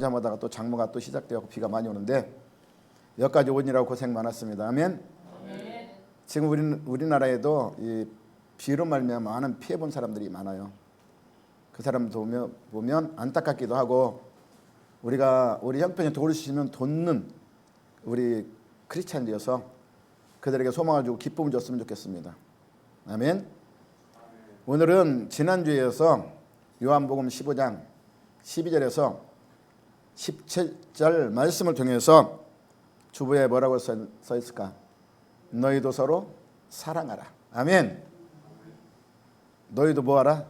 자마다가 또 장마가 또 시작되고 비가 많이 오는데 여기까지 오느라고 고생 많았습니다. 아멘. 지금 우리나라에도 이 비로 말미암아 많은 피해 본 사람들이 많아요. 그 사람들 보면 안타깝기도 하고 우리 형편이 도우시면 돕는 우리 크리스찬이어서 그들에게 소망을 주고 기쁨을 줬으면 좋겠습니다. 아멘. 오늘은 지난주에서 요한복음 15장 12절에서 17절 말씀을 통해서 주부에 뭐라고 써 있을까? 너희도 서로 사랑하라. 아멘. 너희도 뭐하라?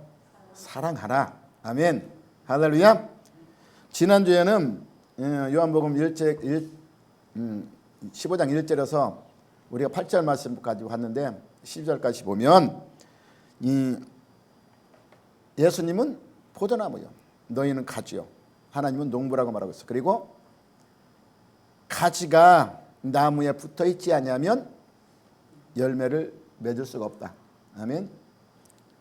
사랑하라. 아멘. 할렐루야. 지난주에는 요한복음 15장 1절에서 우리가 8절 말씀까지 봤는데 10절까지 보면 예수님은 포도나무요, 너희는 가지요, 하나님은 농부라고 말하고 있어. 그리고 가지가 나무에 붙어 있지 않으면 열매를 맺을 수가 없다. 아멘.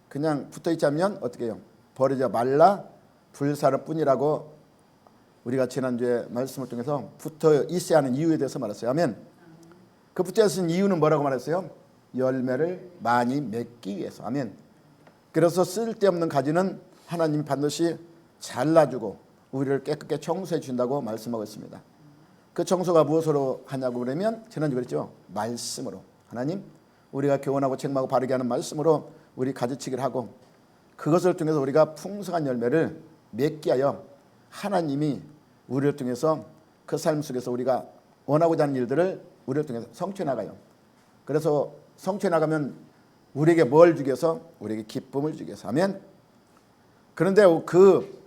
그냥 붙어 있지 않으면 어떻게 해요? 버려져 말라 불사를 뿐이라고 우리가 지난주에 말씀을 통해서 붙어 있어야 하는 이유에 대해서 말했어요. 아멘. 그 붙어 있는 이유는 뭐라고 말했어요? 열매를 많이 맺기 위해서. 아멘. 그래서 쓸데없는 가지는 하나님이 반드시 잘라주고 우리를 깨끗게 청소해 준다고 말씀하고 있습니다. 그 청소가 무엇으로 하냐고 그러면 지난주 그랬죠. 말씀으로. 하나님, 우리가 교훈하고 책망하고 바르게 하는 말씀으로 우리 가지치기를 하고 그것을 통해서 우리가 풍성한 열매를 맺게 하여 하나님이 우리를 통해서 그 삶 속에서 우리가 원하고자 하는 일들을 우리를 통해서 성취해 나가요. 그래서 성취해 나가면 우리에게 뭘 주기 위해서? 우리에게 기쁨을 주기 위해서. 아멘. 그런데 그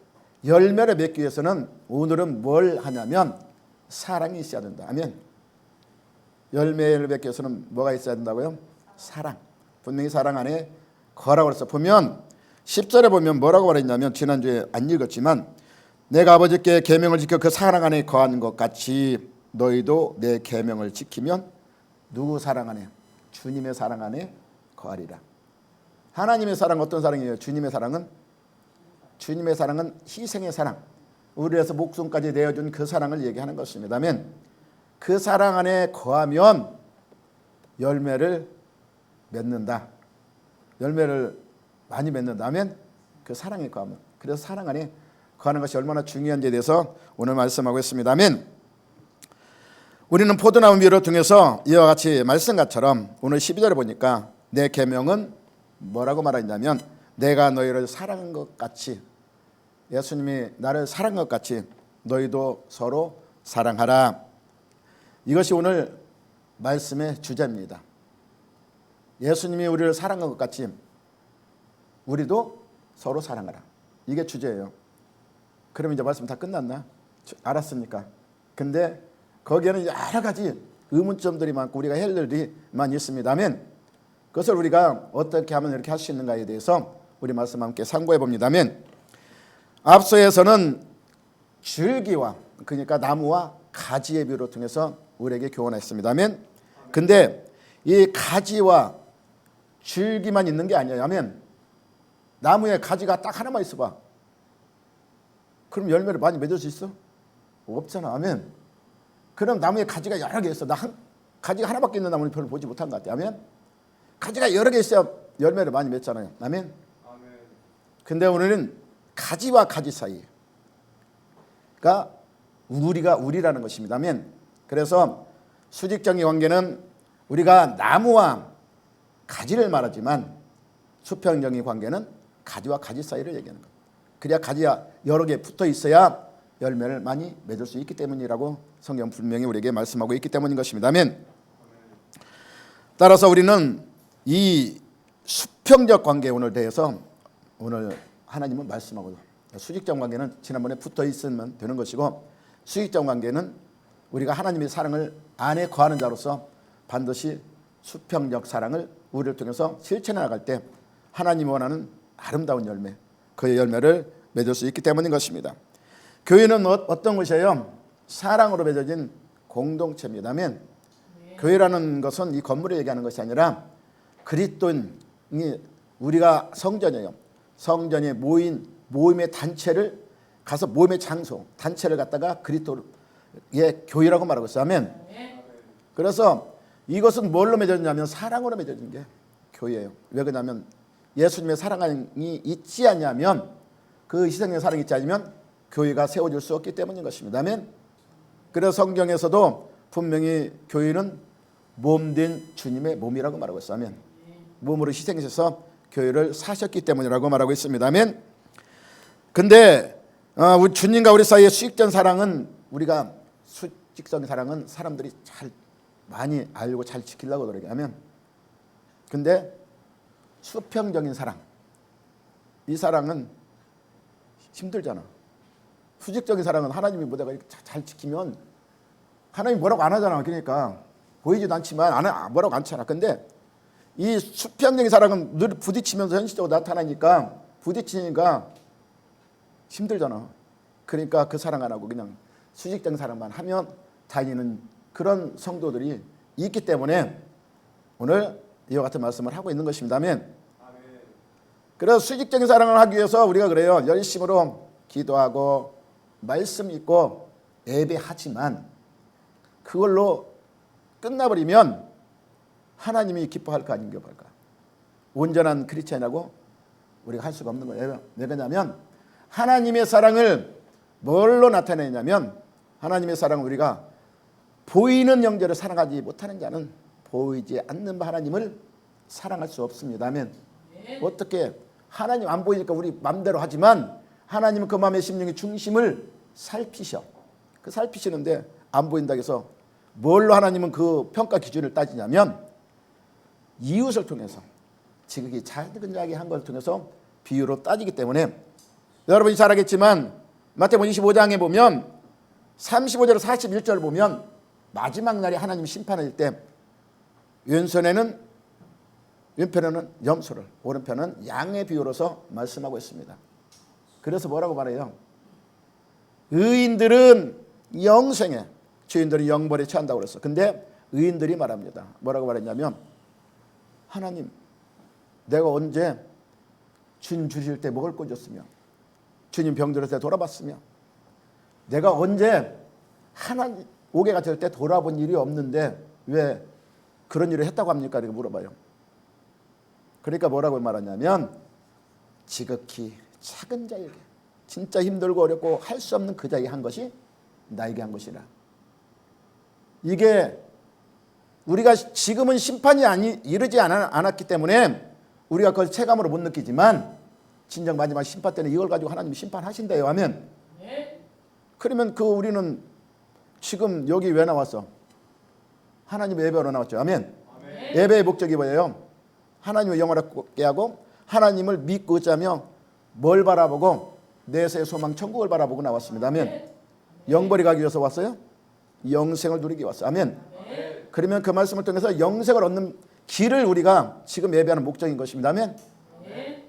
열매를 맺기 위해서는 오늘은 뭘 하냐면 사랑이 있어야 된다. 아멘. 열매를 맺기 위해서는 뭐가 있어야 된다고요? 사랑. 분명히 사랑 안에 거라고 그랬어. 보면 10절에 보면 뭐라고 말했냐면 지난주에 안 읽었지만 내가 아버지께 계명을 지켜 그 사랑 안에 거하는 것 같이 너희도 내 계명을 지키면 누구 사랑 안에? 주님의 사랑 안에 거하리라. 하나님의 사랑 어떤 사랑이에요? 주님의 사랑은 희생의 사랑, 우리를 위해서 목숨까지 내어준 그 사랑을 얘기하는 것입니다. 아멘. 그 사랑 안에 거하면 열매를 맺는다. 열매를 많이 맺는다. 아멘. 그 사랑에 거하면. 그래서 사랑 안에 거하는 것이 얼마나 중요한지에 대해서 오늘 말씀하고 있습니다. 아멘. 우리는 포도나무 위를 통해서 이와 같이 말씀같처럼 오늘 12절에 보니까 내 계명은 뭐라고 말하냐면 내가 너희를 사랑한 것 같이, 예수님이 나를 사랑한 것 같이 너희도 서로 사랑하라. 이것이 오늘 말씀의 주제입니다. 예수님이 우리를 사랑한 것 같이 우리도 서로 사랑하라. 이게 주제예요. 그럼 이제 말씀 다 끝났나? 알았으니까. 근데 거기에는 여러 가지 의문점들이 많고 우리가 할 일이 많이 있습니다. 아멘. 그것을 우리가 어떻게 하면 이렇게 할 수 있는가에 대해서 우리 말씀 함께 상고해 봅니다. 아멘. 앞서에서는 줄기와, 그러니까 나무와 가지의 비유를 통해서 우리에게 교훈했습니다. 아멘. 근데 이 가지와 줄기만 있는 게 아니에요. 아멘. 나무에 가지가 딱 하나만 있어봐. 그럼 열매를 많이 맺을 수 있어? 없잖아. 아멘. 그럼 나무에 가지가 여러 개 있어. 가지가 하나밖에 있는 나무는 별로 보지 못한 것 같아. 아멘. 가지가 여러 개 있어야 열매를 많이 맺잖아요. 아멘. 근데 오늘은 가지와 가지 사이가 우리라는 것입니다. 아멘. 그래서 수직적인 관계는 우리가 나무와 가지를 말하지만 수평적인 관계는 가지와 가지 사이를 얘기하는 것. 그래야 가지가 여러 개 붙어 있어야 열매를 많이 맺을 수 있기 때문이라고 성경 분명히 우리에게 말씀하고 있기 때문인 것입니다. 아멘. 따라서 우리는 이 수평적 관계에 오늘 대해서 오늘 하나님은 말씀하고, 수직적 관계는 지난번에 붙어 있으면 되는 것이고 수직적 관계는 우리가 하나님의 사랑을 안에 거하는 자로서 반드시 수평적 사랑을 우리를 통해서 실천해 나갈 때 하나님이 원하는 아름다운 열매, 그의 열매를 맺을 수 있기 때문인 것입니다. 교회는 어떤 것이에요? 사랑으로 맺어진 공동체입니다. 아멘. 교회라는 것은 이 건물을 얘기하는 것이 아니라 그리스도인이 우리가 성전이에요. 성전에 모임의 단체를 가서 몸의 장소, 단체를 갖다가 그리스도의 교회라고 말하고 있어요. 아멘. 그래서 이것은 뭘로 맺어지냐면 사랑으로 맺어지는 게 교회예요. 왜 그러냐면 예수님의 사랑이 있지 않냐면, 그 희생의 사랑이 있지 않으면 교회가 세워질 수 없기 때문인 것입니다. 아멘. 그래서 성경에서도 분명히 교회는 몸된 주님의 몸이라고 말하고 있어요. 아멘. 몸으로 희생하셔서 교회를 사셨기 때문이라고 말하고 있습니다. 아멘. 근데 우리 주님과 우리 사이의 수직적인 사랑은, 우리가 수직적인 사랑은 사람들이 잘 많이 알고 잘 지키려고 노력하면, 근데 수평적인 사랑, 이 사랑은 힘들잖아. 수직적인 사랑은 하나님이 내가 잘 지키면 하나님이 뭐라고 안 하잖아. 그러니까 보이지도 않지만 뭐라고 안 하잖아. 근데 이 수평적인 사랑은 늘 부딪히면서 현실적으로 나타나니까, 부딪히니까 힘들잖아. 그러니까 그 사랑 안 하고 그냥 수직적인 사랑만 하면 다니는 그런 성도들이 있기 때문에 오늘 이와 같은 말씀을 하고 있는 것입니다. 아멘. 그래서 수직적인 사랑을 하기 위해서 우리가 그래요. 열심으로 기도하고 말씀 읽고 예배하지만 그걸로 끝나버리면 하나님이 기뻐할까 안 기뻐할까? 온전한 크리스찬이라고 우리가 할 수가 없는 거예요. 왜 그러냐면 하나님의 사랑을 뭘로 나타내냐면, 하나님의 사랑을 우리가 보이는 영제를 사랑하지 못하는 자는 보이지 않는 하나님을 사랑할 수 없습니다. 아멘. 어떻게 하나님 안 보이니까 우리 마음대로 하지만 하나님은 그 마음의 심령의 중심을 살피셔. 그 살피시는데 안 보인다고 해서 뭘로 하나님은 그 평가 기준을 따지냐면 이웃을 통해서, 지극히 작은 자에게 한 것을 통해서 비유로 따지기 때문에, 여러분이 잘 알겠지만 마태복음 25장에 보면 35절 41절 보면 마지막 날에 하나님 심판할 때 왼편에는 염소를, 오른편은 양의 비유로서 말씀하고 있습니다. 그래서 뭐라고 말해요? 의인들은 영생에, 죄인들은 영벌에 처한다고 그랬어. 근데 의인들이 말합니다. 뭐라고 말했냐면, 하나님, 내가 언제 주님 주실 때 먹을 거 줬으며 주님 병들을 때 돌아봤으며 내가 언제 하나님 옥에 갇힐 때 돌아본 일이 없는데 왜 그런 일을 했다고 합니까? 이렇게 물어봐요. 그러니까 뭐라고 말하냐면, 지극히 작은 자에게, 진짜 힘들고 어렵고 할 수 없는 그 자에게 한 것이 나에게 한 것이라. 이게 우리가 지금은 심판이 이르지 않았기 때문에 우리가 그걸 체감으로 못 느끼지만 진정 마지막 심판 때는 이걸 가지고 하나님이 심판하신대요. 하면 그러면 우리는 지금 여기 왜 나왔어? 하나님의 예배로 나왔죠. 아멘. 예배의 목적이 뭐예요? 하나님의 영원을 갖게 하고 하나님을 믿고 의지하며 뭘 바라보고 내세의 소망 천국을 바라보고 나왔습니다. 아멘. 영벌이 가기 위해서 왔어요? 영생을 누리기 왔어요. 아멘. 그러면 그 말씀을 통해서 영생을 얻는 길을 우리가 지금 예배하는 목적인 것입니다. 아멘.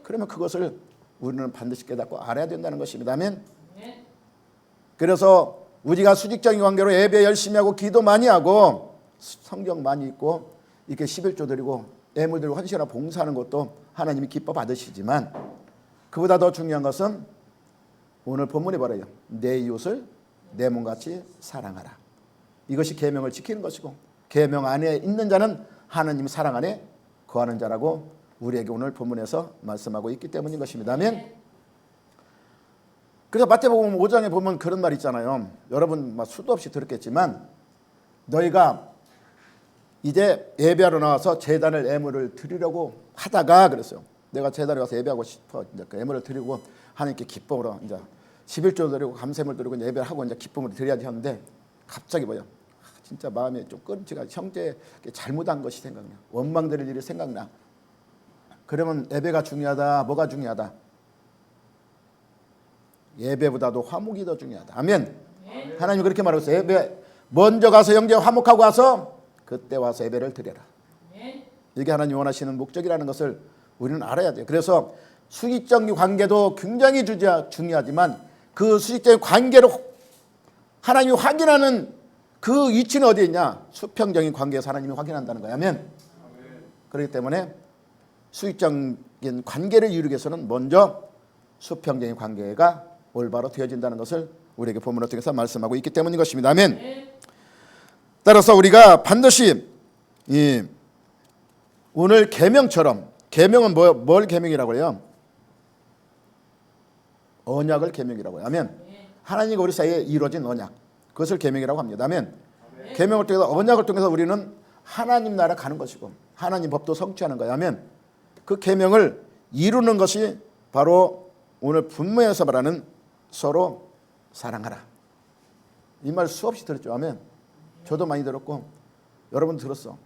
그러면 그것을 우리는 반드시 깨닫고 알아야 된다는 것입니다. 아멘. 그래서 우리가 수직적인 관계로 예배 열심히 하고 기도 많이 하고 성경 많이 읽고 이렇게 11조 드리고 예물 드리고 헌신하고 봉사하는 것도 하나님이 기뻐 받으시지만, 그보다 더 중요한 것은 오늘 본문에 말해요. 내 이웃을 내 몸같이 사랑하라. 이것이 계명을 지키는 것이고, 계명 안에 있는 자는 하나님 사랑 안에 거하는 자라고 우리에게 오늘 본문에서 말씀하고 있기 때문인 것입니다. 아멘. 그래서 마태복음 5장에 보면 그런 말 있잖아요. 여러분 수도 없이 들었겠지만, 너희가 이제 예배하러 나와서 제단을 예물을 드리려고 하다가 그랬어요. 내가 제단에 가서 예배하고 싶어. 이제 그 예물을 드리고 하나님께 기쁨으로 이제 11조 드리고 감사물 드리고 예배를 하고 이제 기쁨으로 드려야지 하는데, 갑자기 뭐야? 진짜 마음에 좀 끊지가, 형제 잘못한 것이 생각나. 원망 드릴 일이 생각나. 그러면 예배가 중요하다. 뭐가 중요하다? 예배보다도 화목이 더 중요하다. 아멘. 하나님이 그렇게 말하고 있어요. 예배 먼저 가서 형제 화목하고 와서 그때 와서 예배를 드려라. 이게 하나님 원하시는 목적이라는 것을 우리는 알아야 돼요. 그래서 수직적인 관계도 굉장히 중요하지만 그 수직적인 관계로 하나님이 확인하는 그 위치는 어디에 있냐? 수평적인 관계에서 하나님이 확인한다는 거야. 아멘. 그렇기 때문에 수직적인 관계를 이루기 위해서는 먼저 수평적인 관계가 올바로 되어진다는 것을 우리에게 본문을 통해서 말씀하고 있기 때문인 것입니다. 아멘. 따라서 우리가 반드시 이 오늘 계명처럼, 계명은 뭘 계명이라고 해요? 언약을 계명이라고 해요. 아멘. 하나님과 우리 사이에 이루어진 언약, 그것을 계명이라고 합니다. 아멘. 계명을 통해서, 언약을 통해서 우리는 하나님 나라 가는 것이고 하나님 법도 성취하는 거예요. 아멘. 그 계명을 이루는 것이 바로 오늘 본문에서 말하는 서로 사랑하라. 이 말 수없이 들었죠. 아멘. 저도 많이 들었고 여러분 들었어.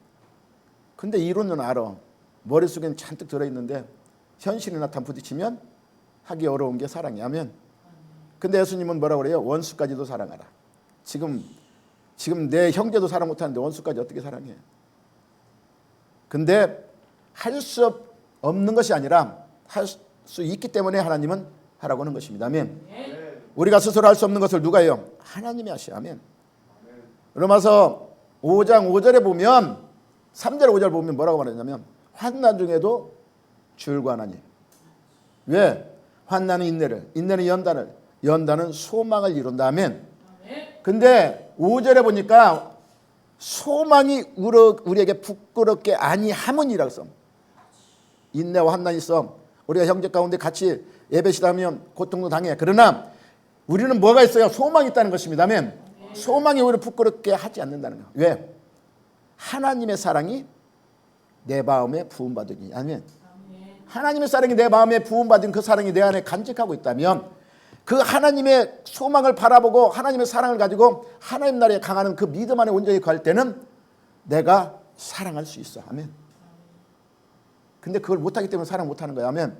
근데 이론은 알아. 머릿속엔 잔뜩 들어있는데 현실이 나타나 부딪히면 하기 어려운 게 사랑이야. 아멘. 근데 예수님은 뭐라고 그래요? 원수까지도 사랑하라. 지금 내 형제도 사랑 못하는데 원수까지 어떻게 사랑해? 근데 할 수 없는 것이 아니라 할 수 있기 때문에 하나님은 하라고 하는 것입니다. 아멘. 우리가 스스로 할 수 없는 것을 누가 해요? 하나님이 하셔. 아멘. 로마서 5장 5절에 보면 3절 5절 보면 뭐라고 말하냐면 환난 중에도 줄관하니. 왜? 환난은 인내를, 인내는 연단을, 연단은 소망을 이룬다. 아멘. 근데 5절에 보니까 소망이 우리에게 부끄럽게 아니함은이라고 써. 인내와 환난이 있어. 우리가 형제 가운데 같이 예배시다면 고통도 당해. 그러나 우리는 뭐가 있어요? 소망이 있다는 것입니다. 아멘. 소망이 우리를 부끄럽게 하지 않는다는 거예요. 왜? 하나님의 사랑이 내 마음에 부음받으니. 아멘. 하나님의 사랑이 내 마음에 부음받은 그 사랑이 내 안에 간직하고 있다면 그 하나님의 소망을 바라보고 하나님의 사랑을 가지고 하나님 나라에 강하는 그 믿음 안에 온전히 갈 때는 내가 사랑할 수 있어. 아멘. 근데 그걸 못하기 때문에 사랑 못하는 거야. 아멘.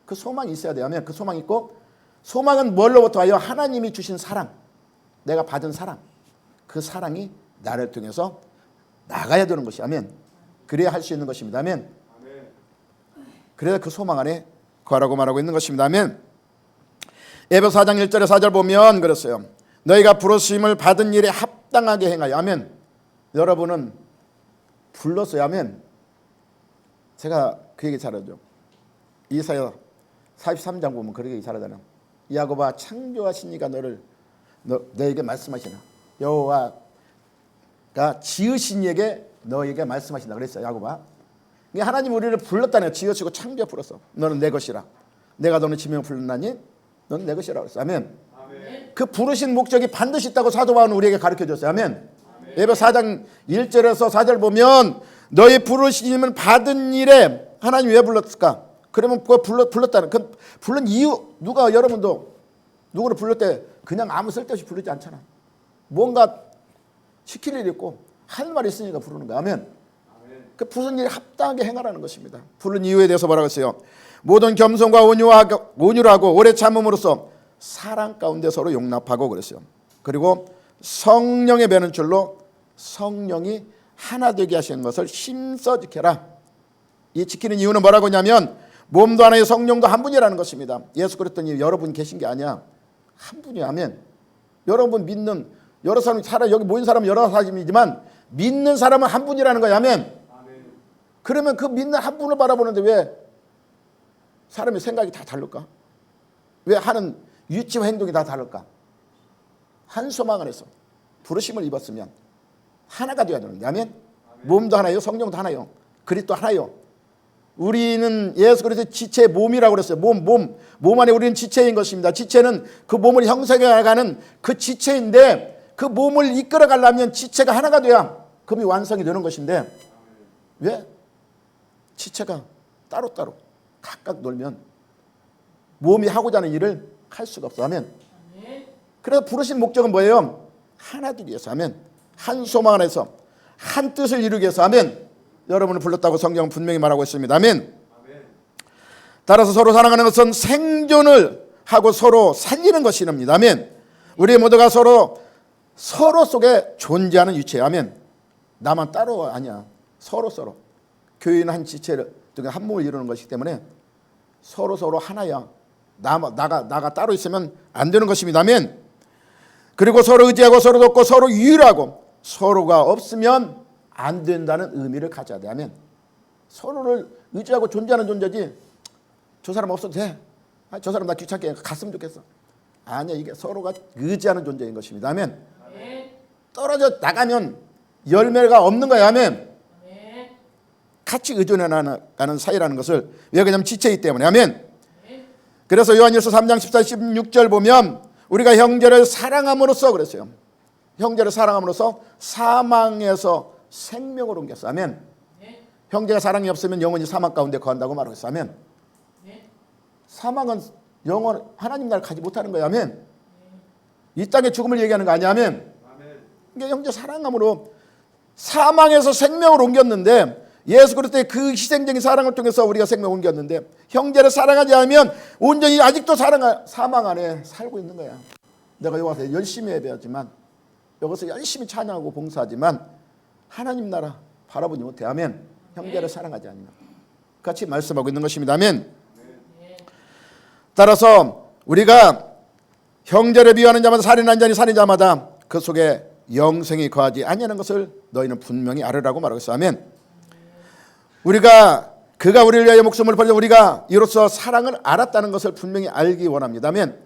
그 소망이 있어야 돼요. 아멘. 그 소망이 있고, 소망은 뭘로부터 와요? 하나님이 주신 사랑, 내가 받은 사랑, 그 사랑이 나를 통해서 나가야 되는 것이. 아멘. 그래야 할 수 있는 것입니다. 아멘. 그래야 그 소망 안에 거하라고 말하고 있는 것입니다. 아멘. 에베소 4장 1절에 4절 보면 그랬어요. 너희가 부르심을 받은 일에 합당하게 행하여. 아멘. 여러분은 불렀어요. 아멘. 제가 그 얘기 잘하죠. 이사야 43장 보면 그렇게 잘하잖아요. 야곱아, 창조하신 이가 너에게 말씀하시나. 여호와가 지으신 이에게 너에게 말씀하신다 그랬어요. 야곱아. 하나님 우리를 불렀다네요. 지으시고 창조해 불렀어. 너는 내 것이라. 내가 너는 지명을 불렀나니 너는 내 것이라 그랬어. 아멘. 그 부르신 목적이 반드시 있다고 사도 바울은 우리에게 가르쳐줬어요. 아멘. 에베소 4장 1절에서 4절 보면 너희 부르심을 받은 일에 하나님 왜 불렀을까? 그러면 불렀다는 그 부른 이유, 누가 여러분도 누구를 부를 때 그냥 아무 쓸데없이 부르지 않잖아. 뭔가 시킬 일이 있고 할 말이 있으니까 부르는 거야. 아멘. 그 부른 일 합당하게 행하라는 것입니다. 부른 이유에 대해서 뭐라고 했어요? 모든 겸손과 온유로 하고 오래 참음으로써 사랑 가운데 서로 용납하고 그랬어요. 그리고 성령의 배는 줄로 성령이 하나 되게 하시는 것을 힘써 지켜라. 이 지키는 이유는 뭐라고 하냐면 몸도 하나요 성령도 한 분이라는 것입니다. 예수 그랬더니 여러분 계신 게 아니야. 한 분이야. 아멘. 여러분 믿는 여러 사람이 살아, 여기 모인 사람은 여러 사람이지만 믿는 사람은 한 분이라는 거야. 아멘. 그러면 그 믿는 한 분을 바라보는데 왜 사람의 생각이 다 다를까? 왜 하는 위치와 행동이 다 다를까? 한 소망 안에서 부르심을 입었으면 하나가 되어야 되는데. 아멘. 몸도 하나요 성령도 하나요 그리스도 하나요. 우리는 예수 그리스도의 지체의 몸이라고 그랬어요. 몸 안에 우리는 지체인 것입니다. 지체는 그 몸을 형성해가는 그 지체인데 그 몸을 이끌어 가려면 지체가 하나가 돼야 그게 완성이 되는 것인데 왜? 지체가 따로따로 각각 놀면 몸이 하고자 하는 일을 할 수가 없어. 아멘. 그래서 부르신 목적은 뭐예요? 하나 되기 위해서. 아멘. 한 소망 안에서 한 뜻을 이루기 위해서. 아멘. 여러분을 불렀다고 성경은 분명히 말하고 있습니다. 아멘. 따라서 서로 사랑하는 것은 생존을 하고 서로 살리는 것이랍니다. 아멘. 우리 모두가 서로 속에 존재하는 유체예요. 아멘. 나만 따로 아니야. 서로 교회는 한 지체를 한 몸을 이루는 것이기 때문에 서로 하나야. 나가 따로 있으면 안 되는 것입니다. 아멘. 그리고 서로 의지하고 서로 돕고 서로 유일하고 서로가 없으면 안 된다는 의미를 가져야 돼. 아멘. 서로를 의지하고 존재하는 존재지 저 사람 없어도 돼. 아, 저 사람 나 귀찮게 갔으면 좋겠어. 아니야, 이게 서로가 의지하는 존재인 것입니다. 아멘. 떨어져 나가면 열매가 없는 거야. 아멘. 같이 의존해 나가는 사이라는 것을 왜 그러냐면 지체이기 때문에. 아멘. 그래서 요한일서 3장 14, 16절 보면 우리가 형제를 사랑함으로써 그랬어요. 형제를 사랑함으로써 사망에서 생명으로 옮겼어. 아멘. 형제가 사랑이 없으면 영원히 사망 가운데 거한다고 말하고 있어. 아멘. 사망은 영원 하나님 나라를 가지 못하는 거야. 아멘. 이 땅의 죽음을 얘기하는 거 아니야. 아멘. 그러니까 형제 사랑함으로 사망에서 생명으로 옮겼는데 예수 그리스도의 그 희생적인 사랑을 통해서 우리가 생명을 옮겼는데 형제를 사랑하지 않으면 온전히 아직도 사망 안에 살고 있는 거야. 내가 여기 와서 열심히 예배하지만 여기서 열심히 찬양하고 봉사하지만 하나님 나라 바라보지 못해. 아멘. 형제를 사랑하지 않으면 같이 말씀하고 있는 것입니다. 아멘. 따라서 우리가 형제를 미워하는 자마다 살인하는 자니 살인자마다 그 속에 영생이 거하지 아니하는 것을 너희는 분명히 알으라고 말하고 있어. 아멘. 그가 우리를 위하여 목숨을 버려 우리가 이로써 사랑을 알았다는 것을 분명히 알기 원합니다. 아멘.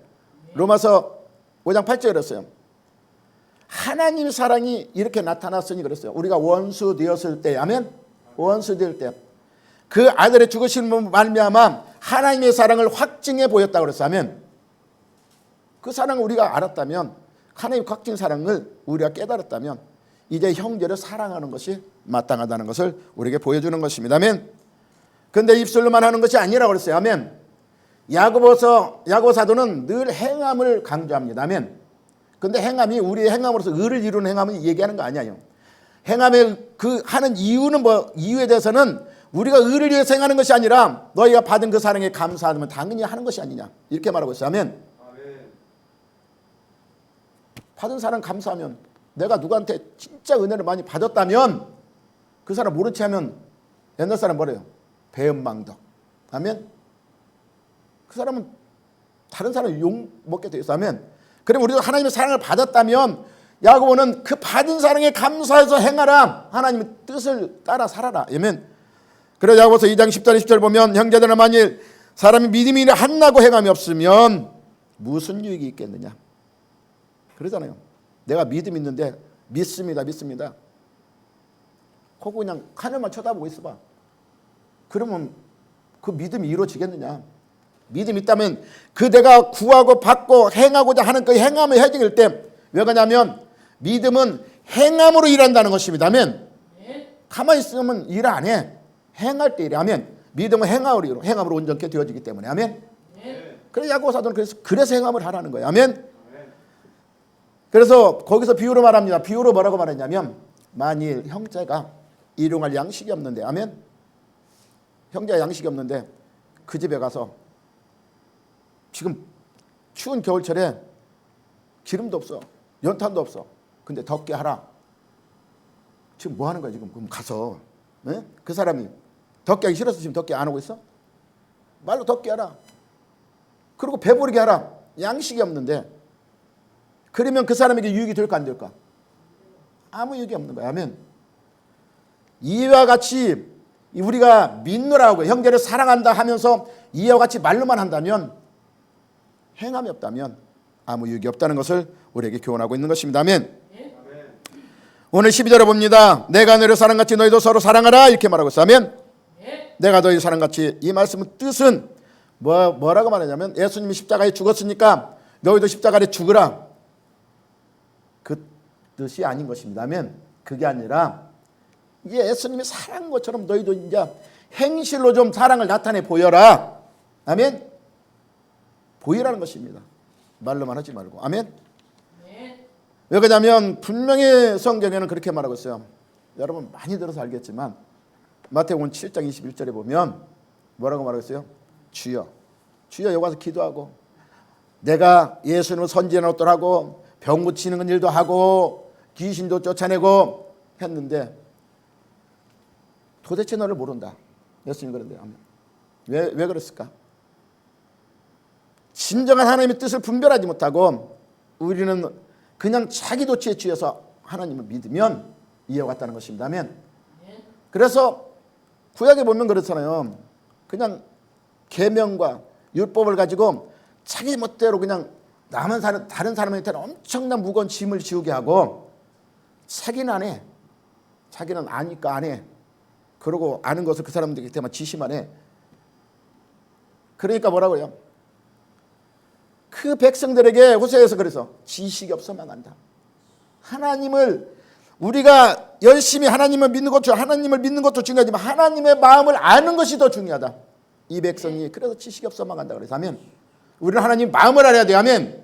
로마서 5장 8절에 그랬어요. 하나님의 사랑이 이렇게 나타났으니 그랬어요. 우리가 원수 되었을 때, 아멘. 원수 될 때 그 아들의 죽으심으로 말미암아 하나님의 사랑을 확증해 보였다고 그랬어요. 아멘. 그 사랑을 우리가 알았다면, 하나님의 확증 사랑을 우리가 깨달았다면 이제 형제를 사랑하는 것이 마땅하다는 것을 우리에게 보여주는 것입니다. 아멘. 그런데 입술로만 하는 것이 아니라고 그랬어요. 아멘. 야고보 사도는 늘 행함을 강조합니다. 아멘. 그런데 행함이 우리의 행함으로서 의를 이루는 행함을 얘기하는 거 아니에요. 행함의 그 하는 이유는 이유에 대해서는 우리가 의를 위해서 행하는 것이 아니라 너희가 받은 그 사랑에 감사하면 당연히 하는 것이 아니냐 이렇게 말하고 있어요. 아멘. 받은 사랑 감사하면 내가 누구한테 진짜 은혜를 많이 받았다면 그 사람 모른 체 하면 옛날 사람 뭐래요? 배은망덕. 아멘. 그 사람은 다른 사람 욕 먹게 돼 있어. 아멘. 그럼 우리도 하나님의 사랑을 받았다면 야고보는 그 받은 사랑에 감사해서 행하라. 하나님의 뜻을 따라 살아라. 아멘. 그래서 야고보서 2장 10절 20절 보면 형제들은 만일 사람이 믿음이 한나고 행함이 없으면 무슨 유익이 있겠느냐. 그러잖아요. 내가 믿음 있는데 믿습니다. 그거 그냥 하늘만 쳐다보고 있어봐. 그러면 그 믿음이 이루어지겠느냐. 믿음 있다면 그 내가 구하고 받고 행하고자 하는 그 행함을 해질 때 왜 그러냐면 믿음은 행함으로 일한다는 것입니다. 아멘. 가만히 있으면 일 안 해. 행할 때 일해. 아멘. 믿음은 행함으로 온전케 되어지기 때문에. 아멘. 그래서 야고보 사도는 그래서 행함을 하라는 거예요. 아멘. 그래서 거기서 비유로 말합니다. 비유로 뭐라고 말했냐면 만일 형제가 일용할 양식이 없는데, 아멘. 형제가 양식이 없는데 그 집에 가서 지금 추운 겨울철에 기름도 없어, 연탄도 없어. 근데 덥게 하라. 지금 뭐 하는 거야 지금? 그럼 가서 그 사람이 덥게 하기 싫어서 지금 덥게 안 하고 있어? 말로 덥게 하라. 그리고 배부르게 하라. 양식이 없는데. 그러면 그 사람에게 유익이 될까 안 될까? 아무 유익이 없는 거야. 아멘. 이와 같이 우리가 믿노라고 형제를 사랑한다 하면서 이와 같이 말로만 한다면 행함이 없다면 아무 유익이 없다는 것을 우리에게 교훈하고 있는 것입니다. 아멘. 오늘 12절에 봅니다. 내가 너희를 사랑같이 너희도 서로 사랑하라 이렇게 말하고 있어요. 아멘. 내가 너희 사랑같이. 이 말씀은 뜻은 뭐라고 말하냐면 예수님이 십자가에 죽었으니까 너희도 십자가에 죽으라. 그 뜻이 아닌 것입니다. 아멘. 그게 아니라 이게 예수님이 사랑한 것처럼 너희도 이제 행실로 좀 사랑을 나타내 보여라. 아멘. 보이라는 것입니다. 말로만 하지 말고. 아멘. 왜 그러냐면 분명히 성경에는 그렇게 말하고 있어요. 여러분 많이 들어서 알겠지만 마태복음 7장 21절에 보면 뭐라고 말하고 있어요? 주여 여기 와서 기도하고 내가 예수님을 선지자는 어떠라고 병 고치는 일도 하고 귀신도 쫓아내고 했는데 도대체 너를 모른다. 예수님 그런데요. 왜 그랬을까? 진정한 하나님의 뜻을 분별하지 못하고 우리는 그냥 자기 도취에 취해서 하나님을 믿으면 이해와 같다는 것입니다. 아멘. 그래서 구약에 보면 그렇잖아요. 그냥 계명과 율법을 가지고 자기 멋대로 그냥 다른 사람한테는 엄청난 무거운 짐을 지우게 하고 자기는 안 해. 자기는 아니까 안 해. 그러고 아는 것을 그 사람들한테만 지시만 해. 그러니까 뭐라고요? 그 백성들에게 호세아서 그래서 지식이 없어 망한다. 하나님을 우리가 열심히 하나님을 믿는 것도 중요하지만 하나님의 마음을 아는 것이 더 중요하다. 이 백성이 그래서 지식이 없어 망한다. 그래서 하면 우리는 하나님 마음을 알아야 돼. 하면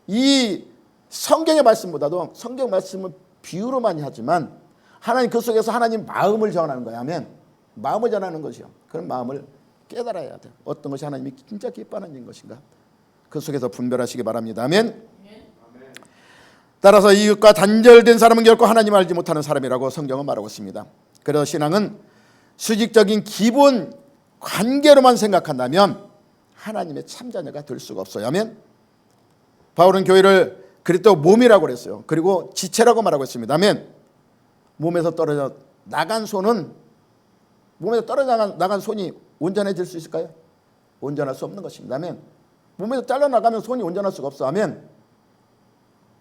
이 성경의 말씀보다도 성경 말씀은 비유로 많이 하지만 하나님 그 속에서 하나님 마음을 전하는 거야. 하면 마음을 전하는 것이요. 그런 마음을 깨달아야 돼. 어떤 것이 하나님이 진짜 기뻐하는 일인 것인가. 그 속에서 분별하시기 바랍니다. 아멘. 따라서 이웃과 단절된 사람은 결코 하나님을 알지 못하는 사람이라고 성경은 말하고 있습니다. 그래서 신앙은 수직적인 기본 관계로만 생각한다면 하나님의 참자녀가 될 수가 없어요. 아멘. 바울은 교회를 그리스도 몸이라고 그랬어요. 그리고 지체라고 말하고 있습니다. 아멘. 몸에서 떨어져 나간 손은 몸에서 떨어져 나간 손이 온전해질 수 있을까요? 온전할 수 없는 것입니다. 아멘. 몸에서 잘라나가면 손이 온전할 수가 없어. 아멘.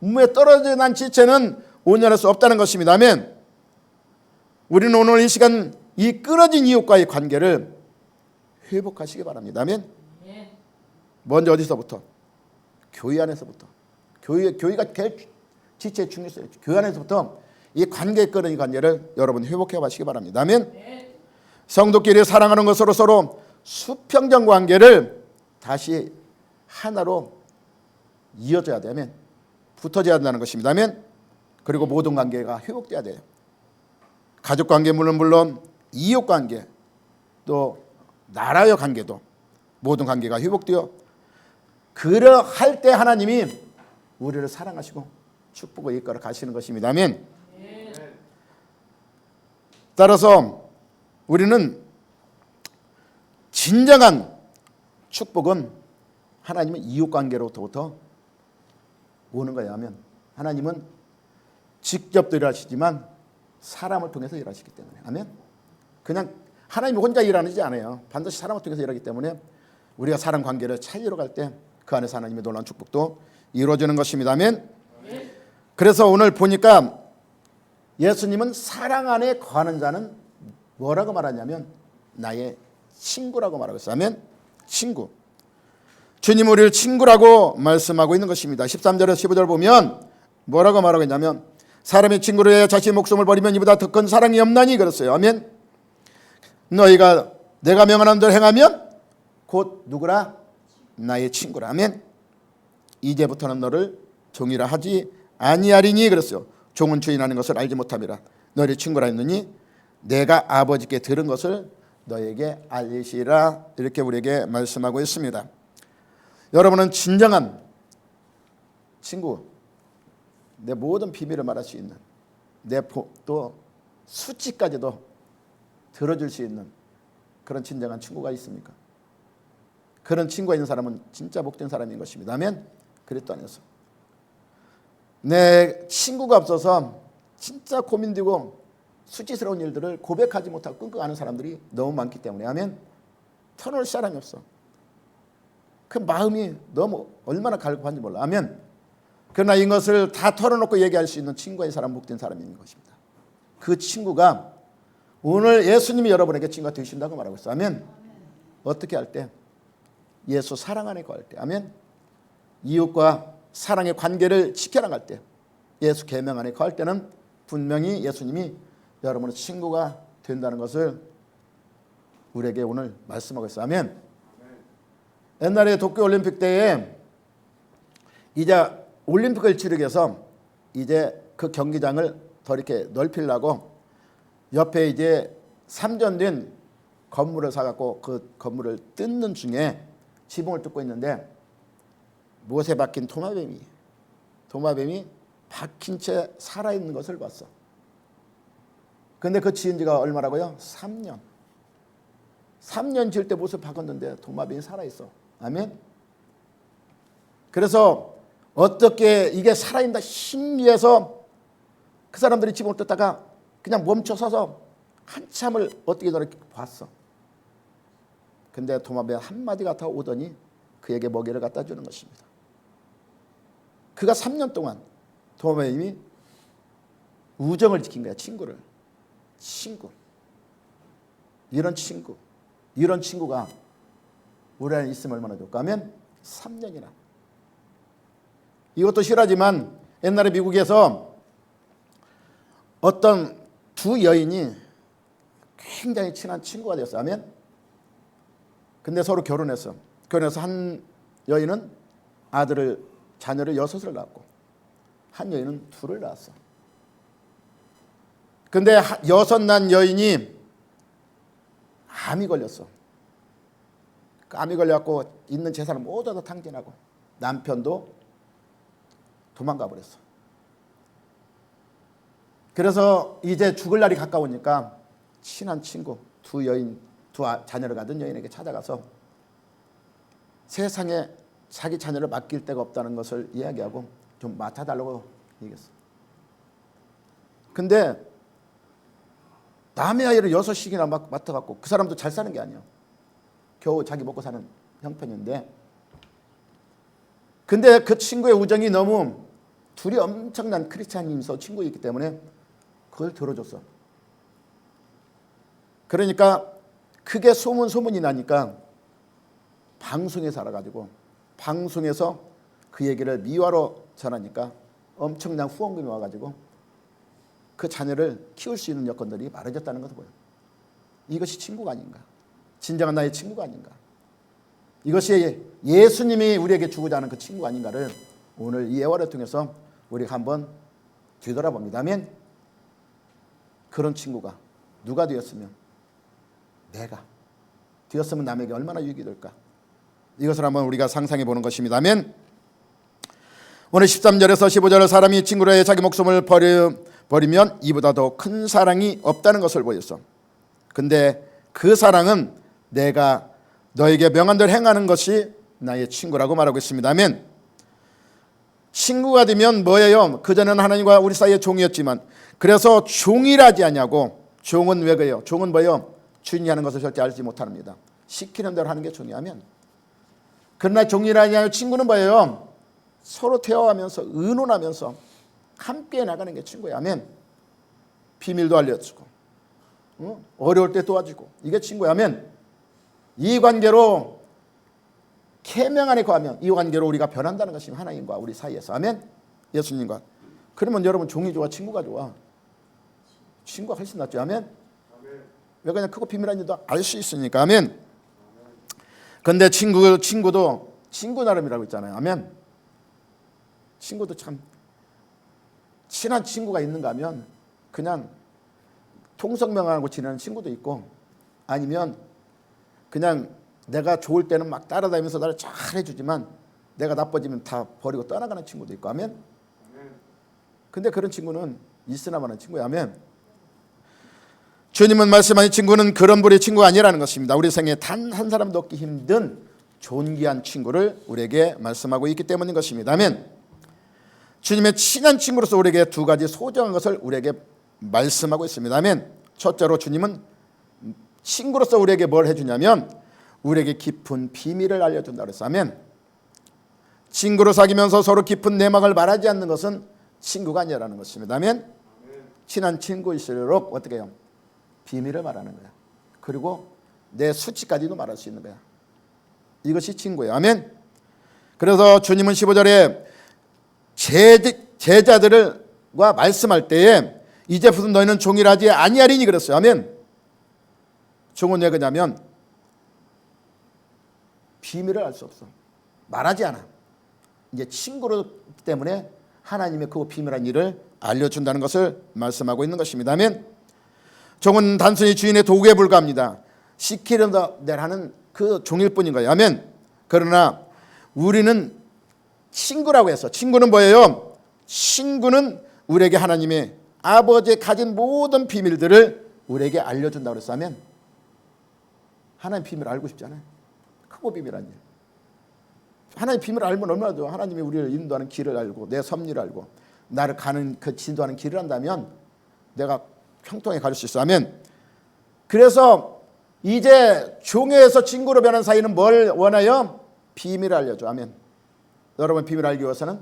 몸에 떨어져 난 지체는 온전할 수 없다는 것입니다. 아멘. 우리는 오늘 이 시간 이 끊어진 이웃과의 관계를 회복하시기 바랍니다. 아멘. 먼저 어디서부터? 교회 안에서부터. 교회가 지체의 중요성이 있어요. 교회 안에서부터 이 관계에 끊어진 관계를 여러분 회복해 가시기 바랍니다. 아멘. 성도끼리 사랑하는 것으로 서로 수평적 관계를 다시 하나로 이어져야 되면 붙어져야 한다는 것입니다. 아멘. 그리고 모든 관계가 회복돼야 돼요. 가족 관계 물론 이웃 관계 또 나라의 관계도 모든 관계가 회복되어 그러할 때 하나님이 우리를 사랑하시고 축복을 이끌어 가시는 것입니다. 아멘. 따라서 우리는 진정한 축복은 하나님은 이웃관계로부터 오는 거예요. 하면 하나님은 직접 일하시지만 사람을 통해서 일하시기 때문에. 아멘. 그냥 하나님이 혼자 일하지 않아요. 반드시 사람을 통해서 일하기 때문에 우리가 사람 관계를 잘 이뤄갈 때 그 안에서 하나님의 놀라운 축복도 이루어지는 것입니다. 아멘. 그래서 오늘 보니까 예수님은 사랑 안에 거하는 자는 뭐라고 말하냐면 나의 친구라고 말하고 있어요. 아멘. 친구. 주님 우리를 친구라고 말씀하고 있는 것입니다. 13절에서 15절 보면 뭐라고 말하고 있냐면 사람의 친구를 위하여 자신의 목숨을 버리면 이보다 더 큰 사랑이 없나니 그랬어요. 아멘. 너희가 내가 명하는 대로 행하면 곧 누구라? 나의 친구라. 아멘. 이제부터는 너를 종이라 하지 아니하리니 그랬어요. 종은 주인하는 것을 알지 못함이라. 너희 친구라 했느니 내가 아버지께 들은 것을 너에게 알리시라. 이렇게 우리에게 말씀하고 있습니다. 여러분은 진정한 친구, 내 모든 비밀을 말할 수 있는 또 수치까지도 들어줄 수 있는 그런 진정한 친구가 있습니까? 그런 친구가 있는 사람은 진짜 복된 사람인 것입니다. 아멘. 그리스도 안에서 내 친구가 없어서 진짜 고민되고 수치스러운 일들을 고백하지 못하고 끙끙하는 사람들이 너무 많기 때문에. 아멘. 터놓을 사람이 없어. 그 마음이 너무 얼마나 갈급한지 몰라. 아멘. 그러나 이것을 다 털어놓고 얘기할 수 있는 친구인 사람, 복된 사람인 것입니다. 그 친구가 오늘 예수님이 여러분에게 친구가 되신다고 말하고 있어요. 아멘. 어떻게 할 때? 예수 사랑 안에 거할 때. 아멘. 이웃과 사랑의 관계를 지켜나갈 때, 예수 계명 안에 거할 때는 분명히 예수님이 여러분의 친구가 된다는 것을 우리에게 오늘 말씀하고 있어요. 아멘. 옛날에 도쿄올림픽 때에 이제 올림픽을 치르기 위해서 이제 그 경기장을 더 이렇게 넓히려고 옆에 이제 삼전된 건물을 사갖고 그 건물을 뜯는 중에 지붕을 뜯고 있는데 못에 박힌 도마뱀이 박힌 채 살아있는 것을 봤어. 근데 그 지은 지가 얼마라고요? 3년. 3년 지을 때 못을 박았는데 도마뱀이 살아있어. 아멘. 그래서 어떻게 이게 살아있다 신기해서 그 사람들이 지붕을 뜯다가 그냥 멈춰 서서 한참을 어떻게 저렇게 봤어. 근데 도마뱀 한마디가 더 오더니 그에게 먹이를 갖다 주는 것입니다. 그가 3년 동안 도마뱀이 우정을 지킨 거야. 친구. 이런 친구가 우리 안에 있으면 얼마나 좋을까 하면 3년이나. 이것도 실하지만 옛날에 미국에서 어떤 두 여인이 굉장히 친한 친구가 되었어요. 하면 근데 서로 결혼해서 한 여인은 자녀를 6을 낳았고 한 여인은 2을 낳았어. 근데 6 난 여인이 암이 걸렸어. 암이 걸려갖고 있는 재산을 모두 다 탕진하고 남편도 도망가 버렸어. 그래서 이제 죽을 날이 가까우니까 친한 친구 두 자녀를 가진 여인에게 찾아가서 세상에 자기 자녀를 맡길 데가 없다는 것을 이야기하고 좀 맡아달라고 얘기했어. 근데 남의 아이를 6씩이나 맡아갖고 그 사람도 잘 사는 게 아니야. 겨우 자기 먹고 사는 형편인데 근데 그 친구의 우정이 너무 둘이 엄청난 크리스찬이면서 친구이기 때문에 그걸 들어줬어. 그러니까 크게 소문이 나니까 방송에서 알아가지고 방송에서 그 얘기를 미화로 전하니까 엄청난 후원금이 와가지고 그 자녀를 키울 수 있는 여건들이 마련해졌다는 것을 보여. 이것이 친구가 아닌가. 진정한 나의 친구가 아닌가. 이것이 예수님이 우리에게 주고자 하는 그 친구가 아닌가를 오늘 이 예화를 통해서 우리가 한번 뒤돌아봅니다. 아멘. 그런 친구가 누가 되었으면 내가 되었으면 남에게 얼마나 유익이 될까. 이것을 한번 우리가 상상해 보는 것입니다. 아멘. 오늘 13절에서 15절 사람이 친구를 위해 자기 목숨을 버리면 이보다 더 큰 사랑이 없다는 것을 보였어. 근데 그 사랑은 내가 너에게 명한 대로 행하는 것이 나의 친구라고 말하고 있습니다. 아멘. 친구가 되면 뭐예요? 그전에는 하나님과 우리 사이의 종이었지만 그래서 종이라지 않냐고. 종은 왜 그래요? 종은 뭐예요? 주인이 하는 것을 절대 알지 못합니다. 시키는 대로 하는 게 종이하면. 그러나 종이라지 않냐고. 친구는 뭐예요? 서로 대화하면서 의논하면서 함께 나가는 게 친구예요. 아멘. 비밀도 알려주고 어려울 때 도와주고 이게 친구예요. 아멘. 이 관계로 계명 안에 거하면 이 관계로 우리가 변한다는 것이 하나님과 우리 사이에서. 아멘. 예수님과. 그러면 여러분 종이 좋아 친구가 좋아? 친구가 훨씬 낫죠. 아멘. 왜 그냥 크고 비밀한 일도 알 수 있으니까. 아멘. 근데 친구도 친구 나름이라고 있잖아요. 아멘. 친구도 참 친한 친구가 있는가 하면 그냥 통성명하고 지내는 친구도 있고 아니면 그냥 내가 좋을 때는 막 따라다니면서 나를 잘 해주지만 내가 나빠지면 다 버리고 떠나가는 친구도 있고. 아멘. 근데 그런 친구는 있으나마는 친구야. 아멘. 주님은 말씀하신 친구는 그런 부류의 친구가 아니라는 것입니다. 우리 생에 단 한 사람도 얻기 힘든 존귀한 친구를 우리에게 말씀하고 있기 때문인 것입니다. 아멘. 주님의 친한 친구로서 우리에게 두 가지 소중한 것을 우리에게 말씀하고 있습니다. 아멘. 첫째로 주님은 친구로서 우리에게 뭘 해주냐면 우리에게 깊은 비밀을 알려준다 그랬어. 아멘. 친구로 사귀면서 서로 깊은 내막을 말하지 않는 것은 친구가 아니라는 것입니다. 아멘. 친한 친구일수록 어떻게 해요? 비밀을 말하는 거야. 그리고 내 수치까지도 말할 수 있는 거야. 이것이 친구예요. 아멘. 그래서 주님은 15절에 제자들과 말씀할 때에 이제부터 너희는 종이라 하지 아니하리니 그랬어요. 아멘. 종은 왜 그러냐면 비밀을 알 수 없어. 말하지 않아. 이제 친구로 때문에 하나님의 그 비밀한 일을 알려준다는 것을 말씀하고 있는 것입니다. 아멘. 종은 단순히 주인의 도구에 불과합니다. 시키는 대로 하는 그 종일 뿐인 거예요. 아멘. 그러나 우리는 친구라고 해서 친구는 뭐예요? 친구는 우리에게 하나님의 아버지의 가진 모든 비밀들을 우리에게 알려준다고 그랬어. 아멘. 하나님 비밀을 알고 싶잖아요. 크고 비밀한 일. 하나님 비밀을 알면 얼마나 좋아. 하나님이 우리를 인도하는 길을 알고 내 섭리를 알고 나를 가는 그 진도하는 길을 안다면 내가 형통하게 갈 수 있어. 아멘. 그래서 이제 종에서 친구로 변한 사이는 뭘 원하여? 비밀을 알려줘. 아멘. 여러분 비밀을 알기 위해서는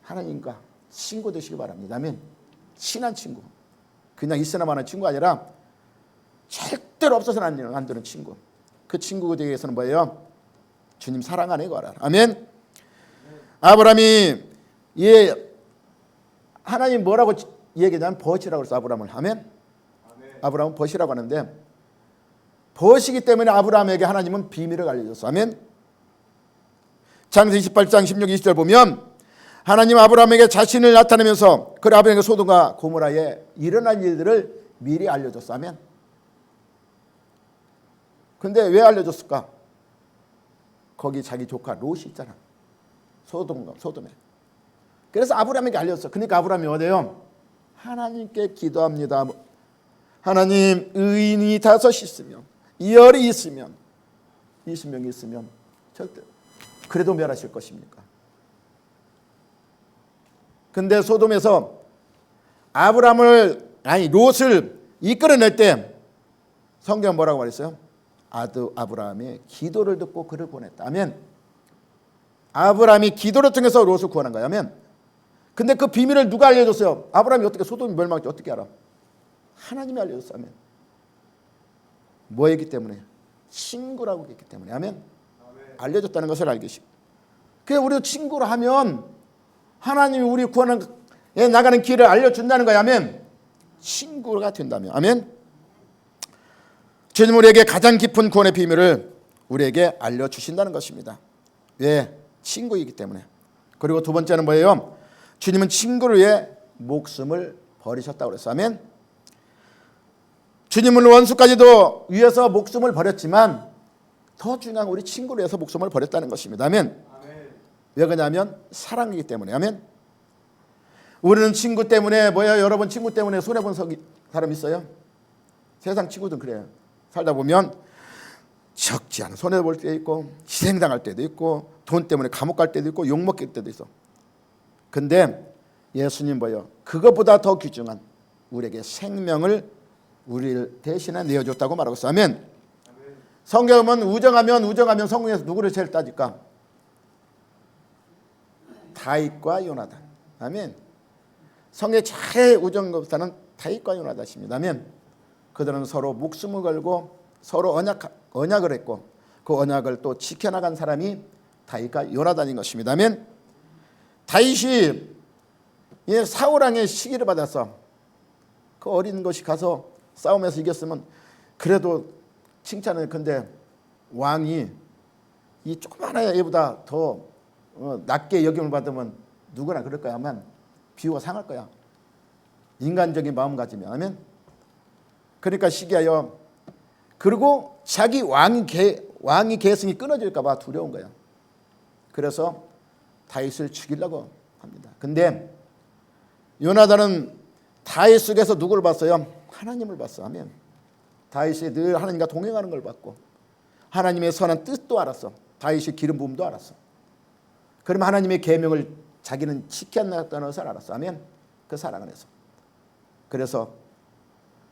하나님과 친구 되시기 바랍니다. 아멘. 친한 친구. 그냥 있으나마나 친구가 아니라 절대로 없어서는 안 되는 친구. 그 친구에 대해서는 뭐예요? 주님 사랑 안에 거라. 아멘. 아브라함이 하나님 뭐라고 얘기하냐면 벗이라고 했어. 아브라함을. 아멘. 아브라함은 벗이라고 하는데 벗이기 때문에 아브라함에게 하나님은 비밀을 알려줬어. 아멘. 창세기 28장 16, 20절 보면 하나님 아브라함에게 자신을 나타내면서 그 아브라함에게 소돔과 고모라에 일어날 일들을 미리 알려줬어. 아멘. 근데 왜 알려줬을까? 거기 자기 조카 롯이 있잖아. 소돔에. 그래서 아브라함에게 알렸어. 그러니까 아브라함이 어때요? 하나님께 기도합니다. 하나님 의인이 5 있으면 열이 있으면 20명이 있으면 절대 그래도 멸하실 것입니까? 근데 소돔에서 롯을 이끌어낼 때 성경은 뭐라고 말했어요? 아브라함의 기도를 듣고 그를 보냈다. 아멘. 아브라함이 기도를 통해서 롯을 구원한 거야. 아멘. 근데 그 비밀을 누가 알려줬어요? 아브라함이 어떻게 소돔이 멸망할지 어떻게 알아? 하나님이 알려줬어. 아멘. 뭐였기 때문에? 친구라고 했기 때문에. 아멘. 알려줬다는 것을 알게 싶어. 그래서 우리도 친구로 하면 하나님이 우리 구원에 나가는 길을 알려준다는 거야. 아멘. 친구가 된다면. 아멘. 주님 우리에게 가장 깊은 구원의 비밀을 우리에게 알려주신다는 것입니다. 왜? 친구이기 때문에. 그리고 두 번째는 뭐예요? 주님은 친구를 위해 목숨을 버리셨다고 그랬어요. 아멘. 주님은 원수까지도 위해서 목숨을 버렸지만 더 중요한 우리 친구를 위해서 목숨을 버렸다는 것입니다. 아멘. 왜 그러냐면 사랑이기 때문에. 아멘. 우리는 친구 때문에 뭐예요? 여러분 친구 때문에 손해본 사람 있어요? 세상 친구들은 그래요. 살다 보면 적지 않은 손해볼 때도 있고 희생당할 때도 있고 돈 때문에 감옥 갈 때도 있고 욕먹을 때도 있어. 근데 예수님 뭐예요? 그것보다 더 귀중한 우리에게 생명을 우리를 대신에 내어줬다고 말하고 있어요. 아멘. 성경은 우정하면 성경에서 누구를 제일 따질까? 다윗과 요나단. 아멘. 성의 최애 우정급사는 다윗과 요나단입니다. 아멘. 그들은 서로 목숨을 걸고 서로 언약을 했고 그 언약을 또 지켜나간 사람이 다윗과 요나단인 것입니다. 아멘. 다윗이 사울 왕의 시기를 받아서 그 어린 것이 가서 싸움에서 이겼으면 그래도 칭찬을. 근데 왕이 이 조그마한 애보다 더 낮게 여김을 받으면 누구나 그럴 거야. 아마 비유가 상할 거야. 인간적인 마음가짐이. 아멘. 그러니까 시기하여 그리고 자기 왕이 계승이 끊어질까 봐 두려운 거야. 그래서 다윗을 죽이려고 합니다. 근데 요나단은 다윗 속에서 누구를 봤어요? 하나님을 봤어. 아멘. 다윗이 늘 하나님과 동행하는 걸 봤고 하나님의 선한 뜻도 알았어. 다윗이 기름 부음도 알았어. 그러면 하나님의 계명을 자기는 지켰다는 것을 알았어. 아멘. 그 사랑 안에서. 그래서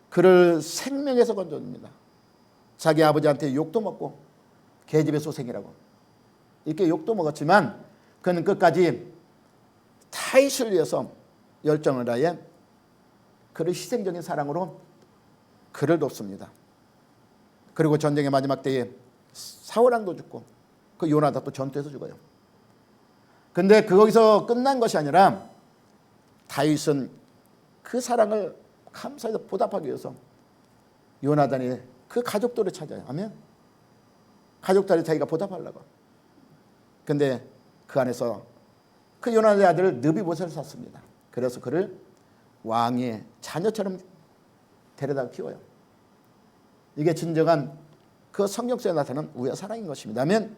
그를 생명에서 건져줍니다. 자기 아버지한테 욕도 먹고 계집의 소생이라고 이렇게 욕도 먹었지만 그는 끝까지 다윗을 위해서 열정을 다해 그를 희생적인 사랑으로 그를 돕습니다. 그리고 전쟁의 마지막 때에 사울 왕도 죽고 그 요나단도 전투에서 죽어요. 근데 거기서 끝난 것이 아니라 다윗은 그 사랑을 감사해서 보답하기 위해서 요나단이 그 가족들을 찾아요. 아멘. 가족들이 자기가 보답하려고. 근데 그 안에서 그 요나단의 아들 느비보셋을 샀습니다. 그래서 그를 왕의 자녀처럼 데려다 키워요. 이게 진정한 그 성경 속에 나타나는 우리의 사랑인 것입니다. 아멘.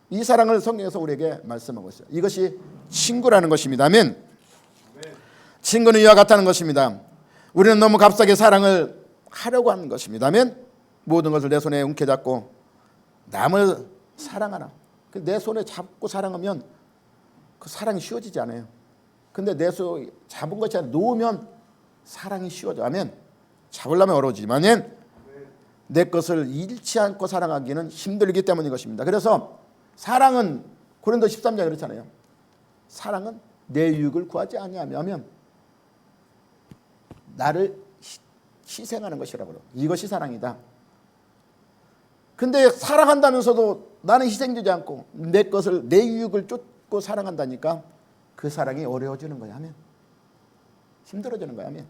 이 사랑을 성경에서 우리에게 말씀하고 있어요. 이것이 친구라는 것입니다. 아멘. 친구는 이와 같다는 것입니다. 우리는 너무 값싸게 사랑을 하려고 하는 것입니다. 아멘. 모든 것을 내 손에 움켜잡고 남을 사랑하나. 내 손에 잡고 사랑하면 그 사랑이 쉬워지지 않아요. 근데 내 손에 잡은 것이 아니라 놓으면 사랑이 쉬워져. 아멘. 잡으려면 어려워지지만 내 것을 잃지 않고 사랑하기는 힘들기 때문인 것입니다. 그래서 사랑은 고린도 13장 그렇잖아요. 사랑은 내 유익을 구하지 아니하면 나를 희생하는 것이라고 그래요. 이것이 사랑이다. 근데 사랑한다면서도 나는 희생되지 않고 내 것을 내 유익을 쫓고 사랑한다니까 그 사랑이 어려워지는 거야. 아멘. 힘들어지는 거야. 아멘.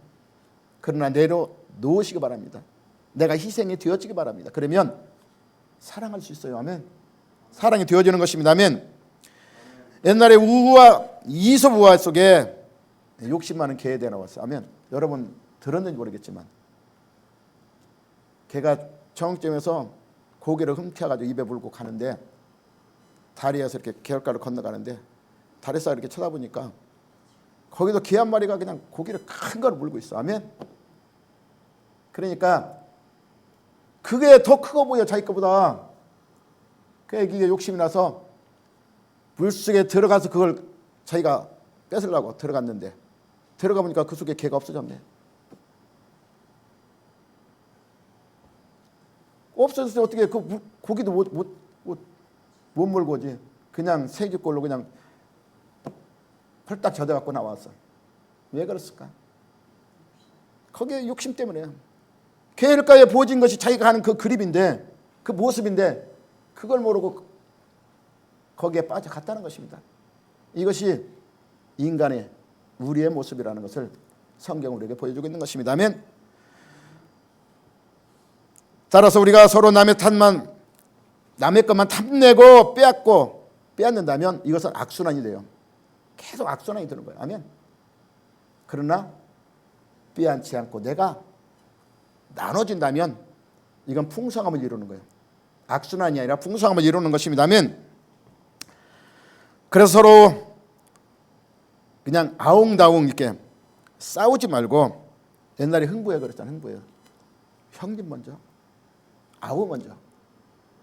그러나 내려놓으시기 바랍니다. 내가 희생이 되어지기 바랍니다. 그러면 사랑할 수 있어요. 아멘. 사랑이 되어지는 것입니다. 아멘. 옛날에 이솝 우화 속에 욕심 많은 개에 대해 나왔어요. 아멘. 여러분 들었는지 모르겠지만 개가 정점에서 고기를 훔쳐가지고 입에 물고 가는데 다리에서 이렇게 개울가를 건너가는데 다리에서 이렇게 쳐다보니까 거기서 개 한 마리가 그냥 고기를 큰 걸 물고 있어. 아멘. 그러니까 그게 더 크고 보여 자기 거보다. 그러니까 이게 욕심이 나서 물속에 들어가서 그걸 자기가 뺏으려고 들어갔는데 들어가 보니까 그 속에 개가 없어졌네. 없어졌을 때 어떻게 그 고기도 못 물고 오지. 그냥 세기꼴로 그냥 펄딱 젖어갖고 나왔어. 왜 그랬을까? 거기에 욕심 때문에. 개울가에 보여진 것이 자기가 하는 그 그림인데 그 모습인데 그걸 모르고 거기에 빠져갔다는 것입니다. 이것이 인간의 우리의 모습이라는 것을 성경은 우리에게 보여주고 있는 것입니다. 아멘. 따라서 우리가 서로 남의 것만 탐내고 빼앗는다면 이것은 악순환이 돼요. 계속 악순환이 되는 거예요. 아멘. 그러나 빼앗지 않고 내가 나눠진다면 이건 풍성함을 이루는 거예요. 악순환이 아니라 풍성함을 이루는 것입니다. 아멘. 그래서 서로 그냥 아웅다웅 이렇게 싸우지 말고 옛날에 흥부에 그랬잖아요. 흥부에 형님 먼저 아우 먼저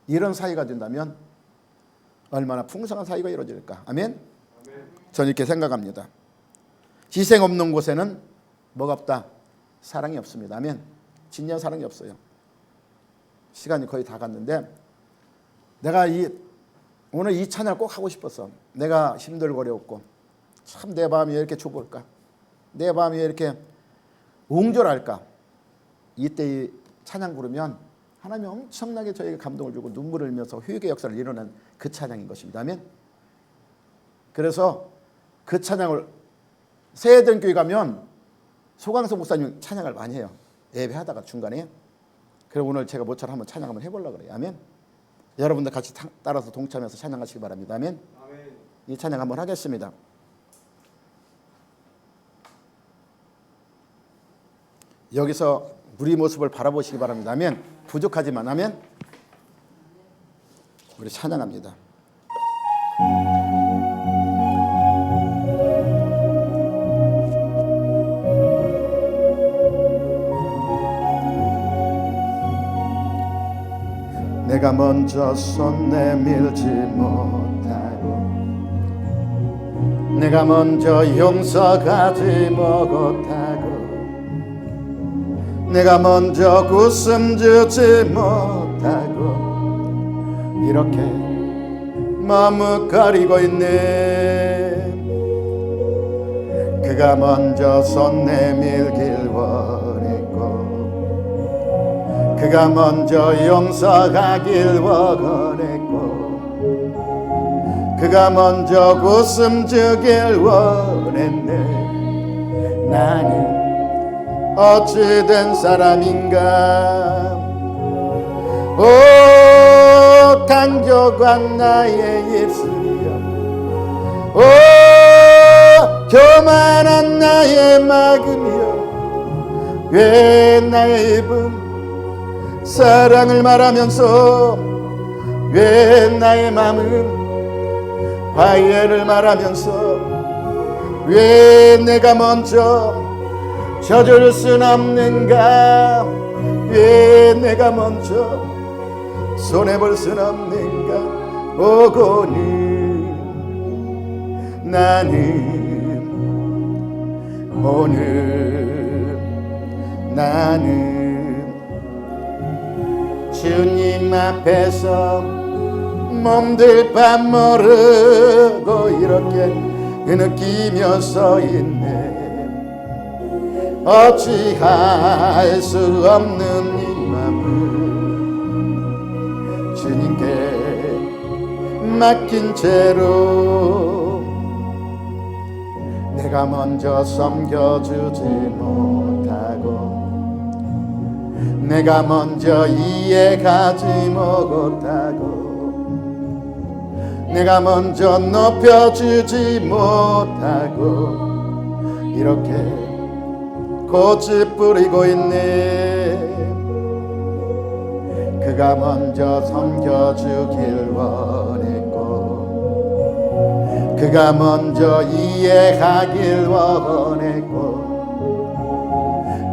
이런 사이가 된다면 얼마나 풍성한 사이가 이루어질까. 아멘. 저는 이렇게 생각합니다. 희생 없는 곳에는 뭐가 없다? 사랑이 없습니다. 아멘. 진정 사랑이 없어요. 시간이 거의 다 갔는데 내가 오늘 이 찬양을 꼭 하고 싶었어. 내가 힘들고 어려웠고 참 내 마음이 왜 이렇게 좁을까? 내 마음이 왜 이렇게 옹졸할까? 이때 이 찬양 부르면 하나님이 엄청나게 저에게 감동을 주고 눈물을 흘면서 회개의 역사를 이루는 그 찬양인 것입니다. 아멘. 그래서 그 찬양을 새해전교회 가면 소강석 목사님 찬양을 많이 해요. 예배하다가 중간에. 그래서 오늘 제가 모처럼 한번 찬양 한번 해보려고 그래요. 아멘. 여러분들 같이 따라서 동참해서 찬양하시기 바랍니다. 아멘. 아멘. 이 찬양 한번 하겠습니다. 여기서 우리 모습을 바라보시기 바랍니다. 아멘. 부족하지만 아멘. 우리 찬양합니다. 내가 먼저 손 내밀지 못하고 내가 먼저 용서하지 못하고 내가 먼저 웃음 주지 못하고 이렇게 머뭇거리고 있네. 그가 먼저 손 내밀길 원했고 그가 먼저 용서하길 원했고 그가 먼저 웃음 주길 원했네. 나는 어찌된 사람인가. 오 간교한 나의 입술이여 오 교만한 나의 마음이여 왜 나의 입은 사랑을 말하면서 왜 나의 마음은 화해를 말하면서 왜 내가 먼저 져줄 순 없는가. 왜 내가 먼저 손해볼 순 없는가. 오고는 나는 오늘 나는 주님 앞에서 몸둘 바 모르고 이렇게 느끼며 서 있네. 어찌할 수 없는 이 맘을 주님께 맡긴 채로 내가 먼저 섬겨주지 못하고 내가 먼저 이해가지 못하고 내가 먼저 높여주지 못하고 이렇게 고집부리고 있네. 그가 먼저 섬겨주길 원했고 그가 먼저 이해하길 원했고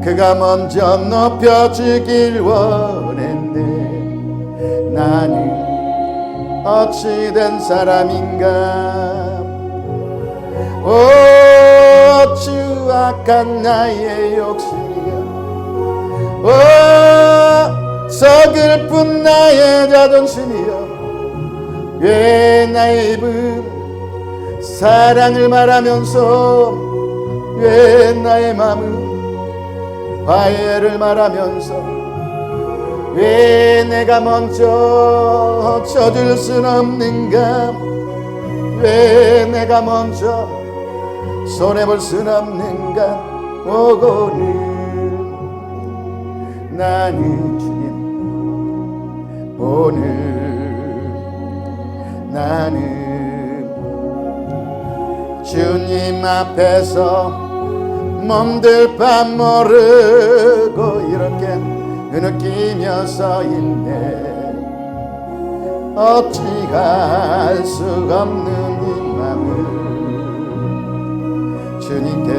그가 먼저 높여주길 원했네. 나는 어찌 된 사람인가. 오 추악한 나의 욕심이여. 오 서글픈 나의 자존심이여. 왜 나의 입은 사랑을 말하면서 왜 나의 마음은 화해를 말하면서 왜 내가 먼저 쳐줄 순 없는가. 왜 내가 먼저 손해볼 순 없는가. 오고는 나는 주님 오늘 나는 주님 앞에서 몸둘 바 모르고 이렇게 느끼며 서 있네. 어찌할 수 없는 이 맘을 주님께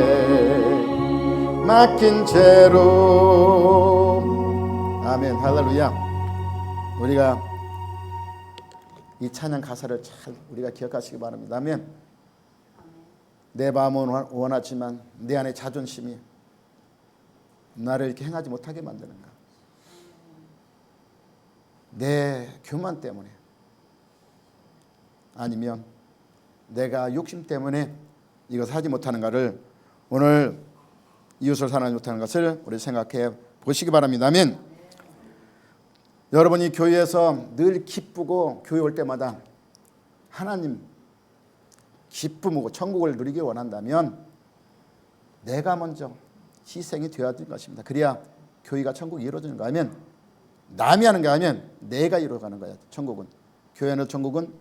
맡긴 채로. 아멘. 할렐루야. 우리가 이 찬양 가사를 잘 우리가 기억하시기 바랍니다. 아멘. 내 마음은 원하지만 내 안에 자존심이 나를 이렇게 행하지 못하게 만드는가. 내 교만 때문에 아니면 내가 욕심 때문에 이것을 하지 못하는가를 오늘 이웃을 사랑하지 못하는 것을 우리 생각해 보시기 바랍니다. 아멘. 여러분이 교회에서 늘 기쁘고 교회 올 때마다 하나님 기쁨이고 천국을 누리기 원한다면 내가 먼저 희생이 되어야 될 것입니다. 그래야 교회가 천국이 이루어지는 거 하면 남이 하는 거 하면 내가 이루어가는 거야. 천국은 교회는 천국은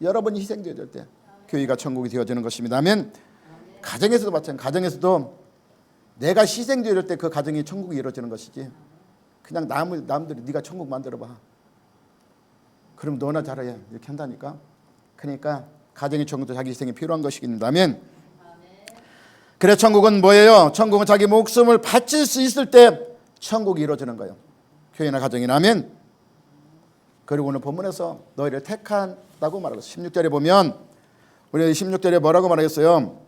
여러분이 희생되어질 때 교회가 천국이 되어지는 것입니다. 아멘. 가정에서도 마찬가지. 가정에서도 내가 희생되어질 때 그 가정이 천국이 이루어지는 것이지. 그냥 남들이 네가 천국 만들어봐. 그럼 너나 잘해. 이렇게 한다니까. 그러니까 가정의 천국도 자기 희생이 필요한 것입니다. 아멘. 그래 천국은 뭐예요? 천국은 자기 목숨을 바칠 수 있을 때 천국이 이루어지는 거예요. 교회나 가정이나. 아멘. 그리고 오늘 본문에서 너희를 택한다고 말하고 16절에 보면 우리 16절에 뭐라고 말하겠어요?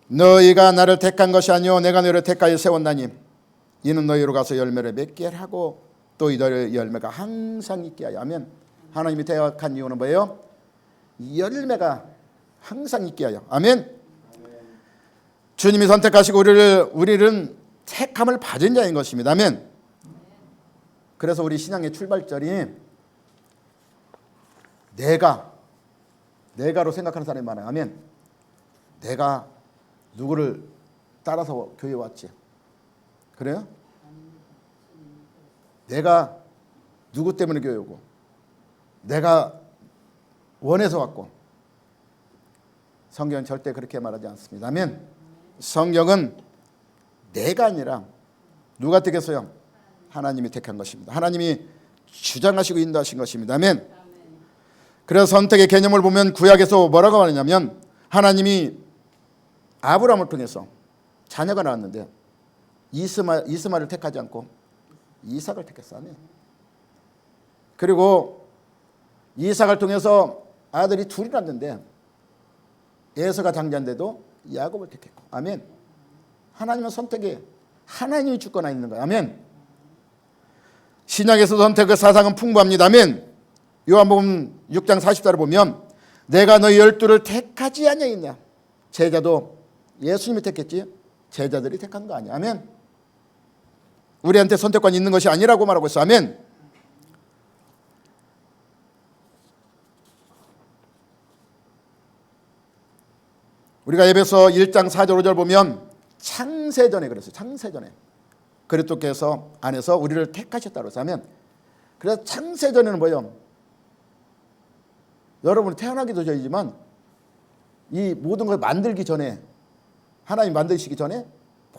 너희가 나를 택한 것이 아니오 내가 너희를 택하여 세웠나니 이는 너희로 가서 열매를 맺게 하고 또 너희의 열매가 항상 있게 하여. 아멘. 하나님이 택한 이유는 뭐예요? 열매가 항상 있게 하여. 아멘. 주님이 선택하시고 우리는 택함을 받은 자인 것입니다. 아멘. 그래서 우리 신앙의 출발점이 내가로 생각하는 사람이 많아요. 아멘. 내가 누구를 따라서 교회에 왔지? 그래요? 내가 누구 때문에 교회 오고 내가 원해서 왔고. 성경은 절대 그렇게 말하지 않습니다. 아멘. 성경은 내가 아니라 누가 택했어요? 하나님이 택한 것입니다. 하나님이 주장하시고 인도하신 것입니다. 아멘. 그래서 선택의 개념을 보면 구약에서 뭐라고 말하냐면 하나님이 아브라함을 통해서 자녀가 나왔는데 이스마엘을 택하지 않고 이삭을 택했어. 아멘. 그리고 이삭을 통해서 아들이 둘이 낳았는데 에서가 장자인데도 야곱을 택했고. 아멘. 하나님은 선택에 하나님이 주권하에 있는 거예요. 아멘. 신약에서도 선택의 사상은 풍부합니다만 요한복음 6장 40절을 보면 내가 너희 12를 택하지 아니하였냐. 제자도 예수님이 택했지 제자들이 택한 거 아니야. 아멘. 우리한테 선택권이 있는 것이 아니라고 말하고 있어. 아멘. 우리가 에베소 1장 4절 5절 보면 창세전에 그랬어요. 창세전에 그리스도께서 안에서 우리를 택하셨다고 해서 하면, 그래서 창세전에는 뭐예요? 여러분이 태어나기도 전이지만 이 모든 걸 만들기 전에, 하나님 만드시기 전에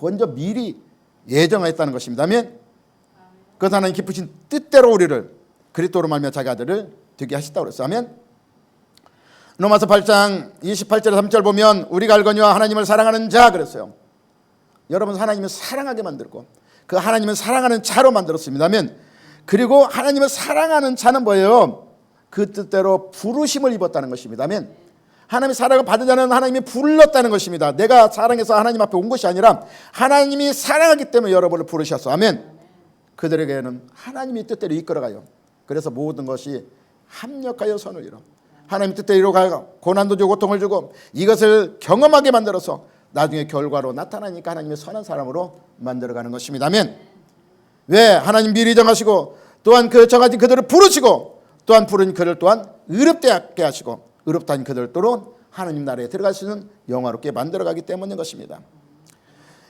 먼저 미리 예정하였다는 것입니다. 아멘. 그 하나님 기쁘신 뜻대로 우리를 그리스도로 말미암아 자기 아들을 되게 하셨다고 그랬어요. 아멘. 로마서 8장 28절 3절 보면 우리가 알거니와 하나님을 사랑하는 자 그랬어요. 여러분 하나님을 사랑하게 만들고 그 하나님을 사랑하는 자로 만들었습니다. 아멘. 그리고 하나님을 사랑하는 자는 뭐예요? 그 뜻대로 부르심을 입었다는 것입니다. 아멘. 하나님의 사랑을 받은 자는 하나님이 불렀다는 것입니다. 내가 사랑해서 하나님 앞에 온 것이 아니라 하나님이 사랑하기 때문에 여러분을 부르셨어. 아멘. 그들에게는 하나님이 뜻대로 이끌어가요. 그래서 모든 것이 합력하여 선을 이뤄 하나님 뜻대로 이루어가고 고난도 주고 고통을 주고 이것을 경험하게 만들어서 나중에 결과로 나타나니까 하나님의 선한 사람으로 만들어가는 것입니다. 아멘. 왜? 하나님 미리 정하시고 또한 그 정하신 그들을 부르시고 또한 부른 그들 또한 의롭게 하시고 의롭다는 그들 또한 하나님 나라에 들어갈 수 있는 영화롭게 만들어가기 때문인 것입니다.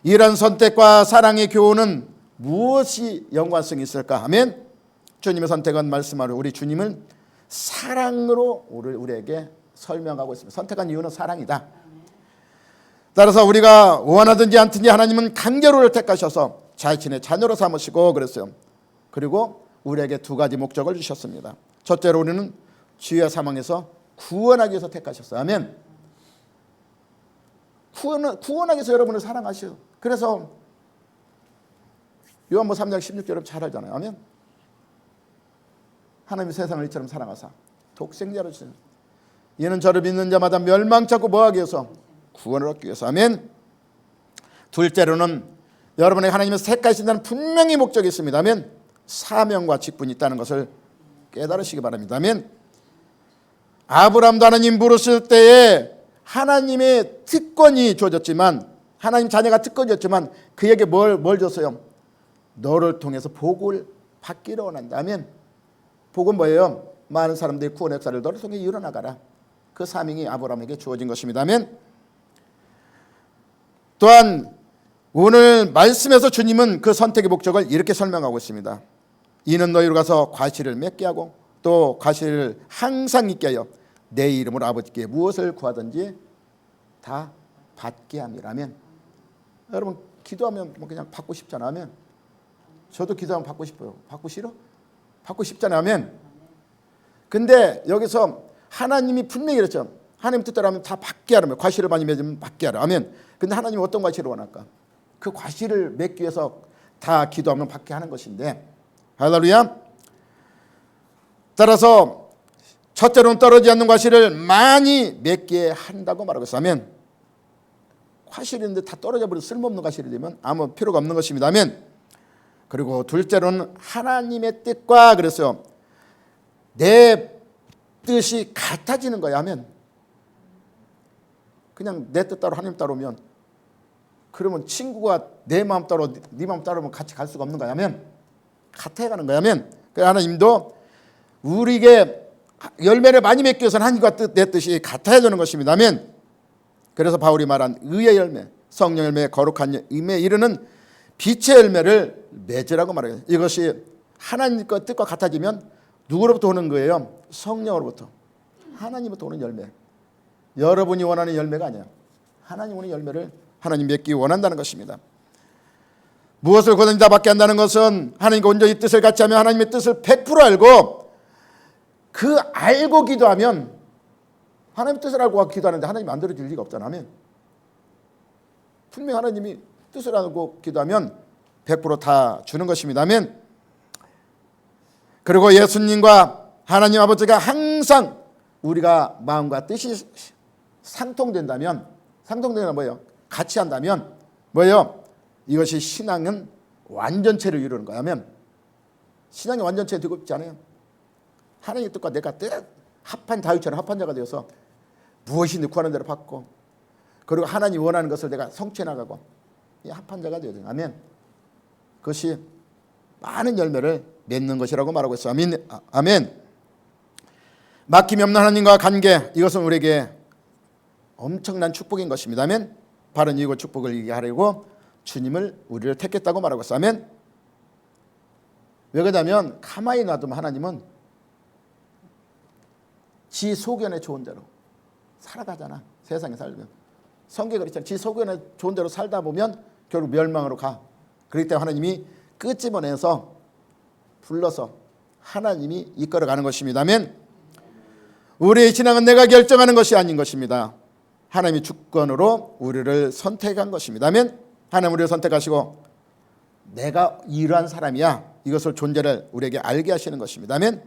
이런 선택과 사랑의 교훈은 무엇이 연관성이 있을까 하면 주님의 선택은 말씀하러 우리 주님은 사랑으로 우리에게 설명하고 있습니다. 선택한 이유는 사랑이다. 따라서 우리가 원하든지 않든지 하나님은 강제로 우리를 택하셔서 자신의 자녀로 삼으시고 그랬어요. 그리고 우리에게 두 가지 목적을 주셨습니다. 첫째로 우리는 죄의 사망에서 구원하기 위해서 택하셨어요. 아멘. 구원하기 위해서 여러분을 사랑하셔요. 그래서 요한복음 3장 16절을 잘 알잖아요. 아멘. 하나님이 세상을 이처럼 사랑하사 독생자를 주시는 이는 저를 믿는 자마다 멸망치 않고 뭐하기 위해서 구원을 얻기 위해서. 아멘. 둘째로는 여러분에게 하나님의 택하신다는 분명히 목적이 있습니다. 아멘. 사명과 직분이 있다는 것을 깨달으시기 바랍니다. 아멘. 아브라함도 하나님 부르실 때에 하나님의 특권이 주어졌지만 하나님 자녀가 특권이었지만 그에게 뭘 줬어요? 너를 통해서 복을 받기를 원한다. 아멘. 복은 뭐예요? 많은 사람들이 구원의 역사를 너를 통해 이뤄나가라. 그 사명이 아브라함에게 주어진 것입니다. 아멘. 또한 오늘 말씀에서 주님은 그 선택의 목적을 이렇게 설명하고 있습니다. 이는 너희로 가서 과실을 맺게 하고 또 과실을 항상 있게 하여 내 이름으로 아버지께 무엇을 구하든지 다 받게 함이라면. 여러분 기도하면 뭐 그냥 받고 싶잖아. 하면 저도 기도하면 받고 싶어요. 받고 싫어? 받고 싶잖아. 하면 근데 여기서 하나님이 분명히 그랬죠. 하나님 뜻대로 하면 다 받게 하라며. 과실을 많이 맺으면 받게 하라. 아멘. 근데 하나님이 어떤 과실을 원할까? 그 과실을 맺기 위해서 다 기도하면 받게 하는 것인데. 할렐루야. 따라서 첫째로는 떨어지지 않는 과실을 많이 맺게 한다고 말하고 있어요. 아멘. 과실인데 다 떨어져 버려 쓸모없는 과실이 되면 아무 필요가 없는 것입니다. 아멘. 그리고 둘째로는 하나님의 뜻과 그랬어요. 내 뜻이 같아지는 거야. 하면 그냥 내 뜻 따로 하나님 따로면 그러면 친구가 내 마음 따로 네 마음 따로면 같이 갈 수가 없는 거야. 하면 같아 가는 거야. 하면 하나님도 우리에게 열매를 많이 맺기 위해서는 하나님과 내 뜻이 같아야 되는 것입니다. 아멘. 그래서 바울이 말한 의의 열매, 성령 열매, 거룩한 임에 이르는 빛의 열매를 맺으라고 말해요. 이것이 하나님과 뜻과 같아지면 누구로부터 오는 거예요? 성령으로부터. 하나님부터 오는 열매. 여러분이 원하는 열매가 아니야. 하나님 오는 열매를 하나님 맺기 원한다는 것입니다. 무엇을 고든지 다 받게 한다는 것은 하나님과 온전히 뜻을 같이 하며 하나님의 뜻을 100% 알고 그 알고 기도하면 하나님의 뜻을 알고 기도하는데 하나님이 안 들어줄 리가 없잖아. 아멘. 분명히 하나님이 뜻을 알고 기도하면 100% 주는 것입니다. 아멘. 그리고 예수님과 하나님 아버지가 항상 우리가 마음과 뜻이 상통된다면, 상통되는 뭐예요? 같이 한다면 뭐예요? 이것이 신앙은 완전체를 이루는 거야. 하면 신앙의 완전체에 들고 있지 않아요. 하나님의 뜻과 내가 뜻 합한 다윗처럼 합한 자가 되어서 무엇이든 구하는 대로 받고, 그리고 하나님 원하는 것을 내가 성취해 나가고, 이 합한 자가 되어야 돼요. 아멘. 그것이 많은 열매를 맺는 것이라고 말하고 있어요. 아멘. 아멘. 막힘이 없는 하나님과 관계, 이것은 우리에게 엄청난 축복인 것입니다. 아멘. 바른 이익과 축복을 얘기하려고 주님을 우리를 택했다고 말하고 있어요. 아멘. 왜 그러냐면 가만히 놔두면 하나님은 지 소견에 좋은 대로 살아가잖아. 세상에 살면 성경에 그렇잖아. 지 소견에 좋은 대로 살다 보면 결국 멸망으로 가. 그렇기 때문에 하나님이 끄집어내서 불러서 하나님이 이끌어가는 것입니다. 아멘. 우리의 신앙은 내가 결정하는 것이 아닌 것입니다. 하나님이 주권으로 우리를 선택한 것입니다. 아멘. 하나님 우리를 선택하시고 내가 이러한 사람이야, 이것을 존재를 우리에게 알게 하시는 것입니다. 아멘.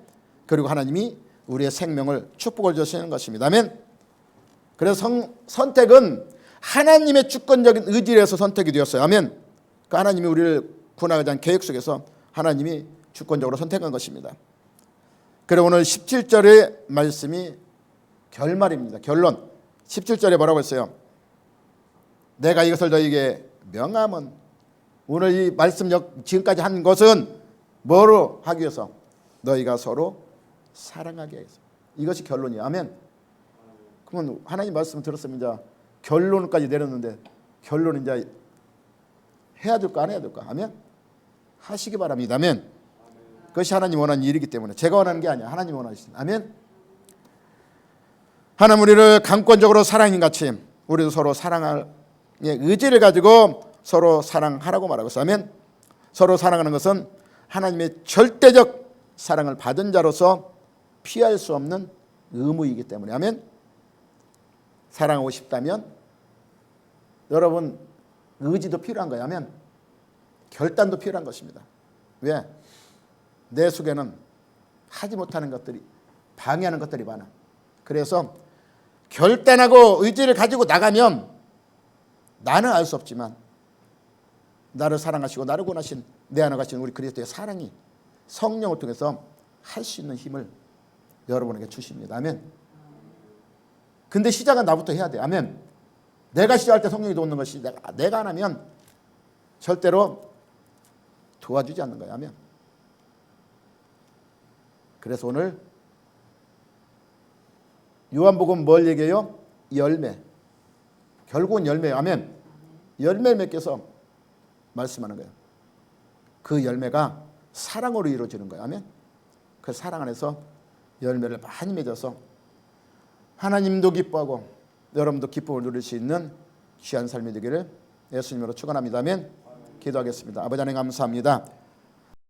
그리고 하나님이 우리의 생명을 축복을 주시는 것입니다. 아멘. 그래서 선택은 하나님의 주권적인 의지에서 선택이 되었어요. 아멘. 그 하나님이 우리를 구원하기 위한 계획 속에서 하나님이 주권적으로 선택한 것입니다. 그리고 오늘 17절의 말씀이 결말입니다. 결론. 17절에 뭐라고 했어요? 내가 이것을 너희에게 명함은, 오늘 이 말씀 지금까지 한 것은 뭐로 하기 위해서? 너희가 서로 사랑하게 해서. 이것이 결론이에요. 아멘. 그러면 하나님 말씀 들었으면 이제 결론까지 내렸는데, 결론은 이제 해야 될까 안 해야 될까? 아멘. 하시기 바랍니다. 아멘. 그것이 하나님 원하는 일이기 때문에, 제가 원하는 게 아니야. 하나님 원하시는. 아멘. 하나님 우리를 강권적으로 사랑인 같이 우리도 서로 사랑할 의지를 가지고 서로 사랑하라고 말하고 있어요. 아멘. 서로 사랑하는 것은 하나님의 절대적 사랑을 받은 자로서 피할 수 없는 의무이기 때문에. 아멘. 사랑하고 싶다면 여러분 의지도 필요한 거예요. 아멘. 결단도 필요한 것입니다. 왜? 내 속에는 하지 못하는 것들이, 방해하는 것들이 많아. 그래서 결단하고 의지를 가지고 나가면 나는 알 수 없지만 나를 사랑하시고 나를 구원하신 내 안에 가신 우리 그리스도의 사랑이 성령을 통해서 할 수 있는 힘을 여러분에게 주십니다. 아멘. 근데 시작은 나부터 해야 돼. 아멘. 내가 시작할 때 성령이 도우는 것이 내가 안 하면 절대로 도와주지 않는 거예요. 아멘. 그래서 오늘 요한복음 뭘 얘기해요? 열매. 결국은 열매예요. 아멘. 열매 맺겨서 말씀하는 거예요. 그 열매가 사랑으로 이루어지는 거예요. 아멘. 그 사랑 안에서 열매를 많이 맺어서 하나님도 기뻐하고 여러분도 기쁨을 누릴 수 있는 귀한 삶이 되기를 예수님으로 축원합니다. 아멘. 기도하겠습니다. 아버지 하나님 감사합니다.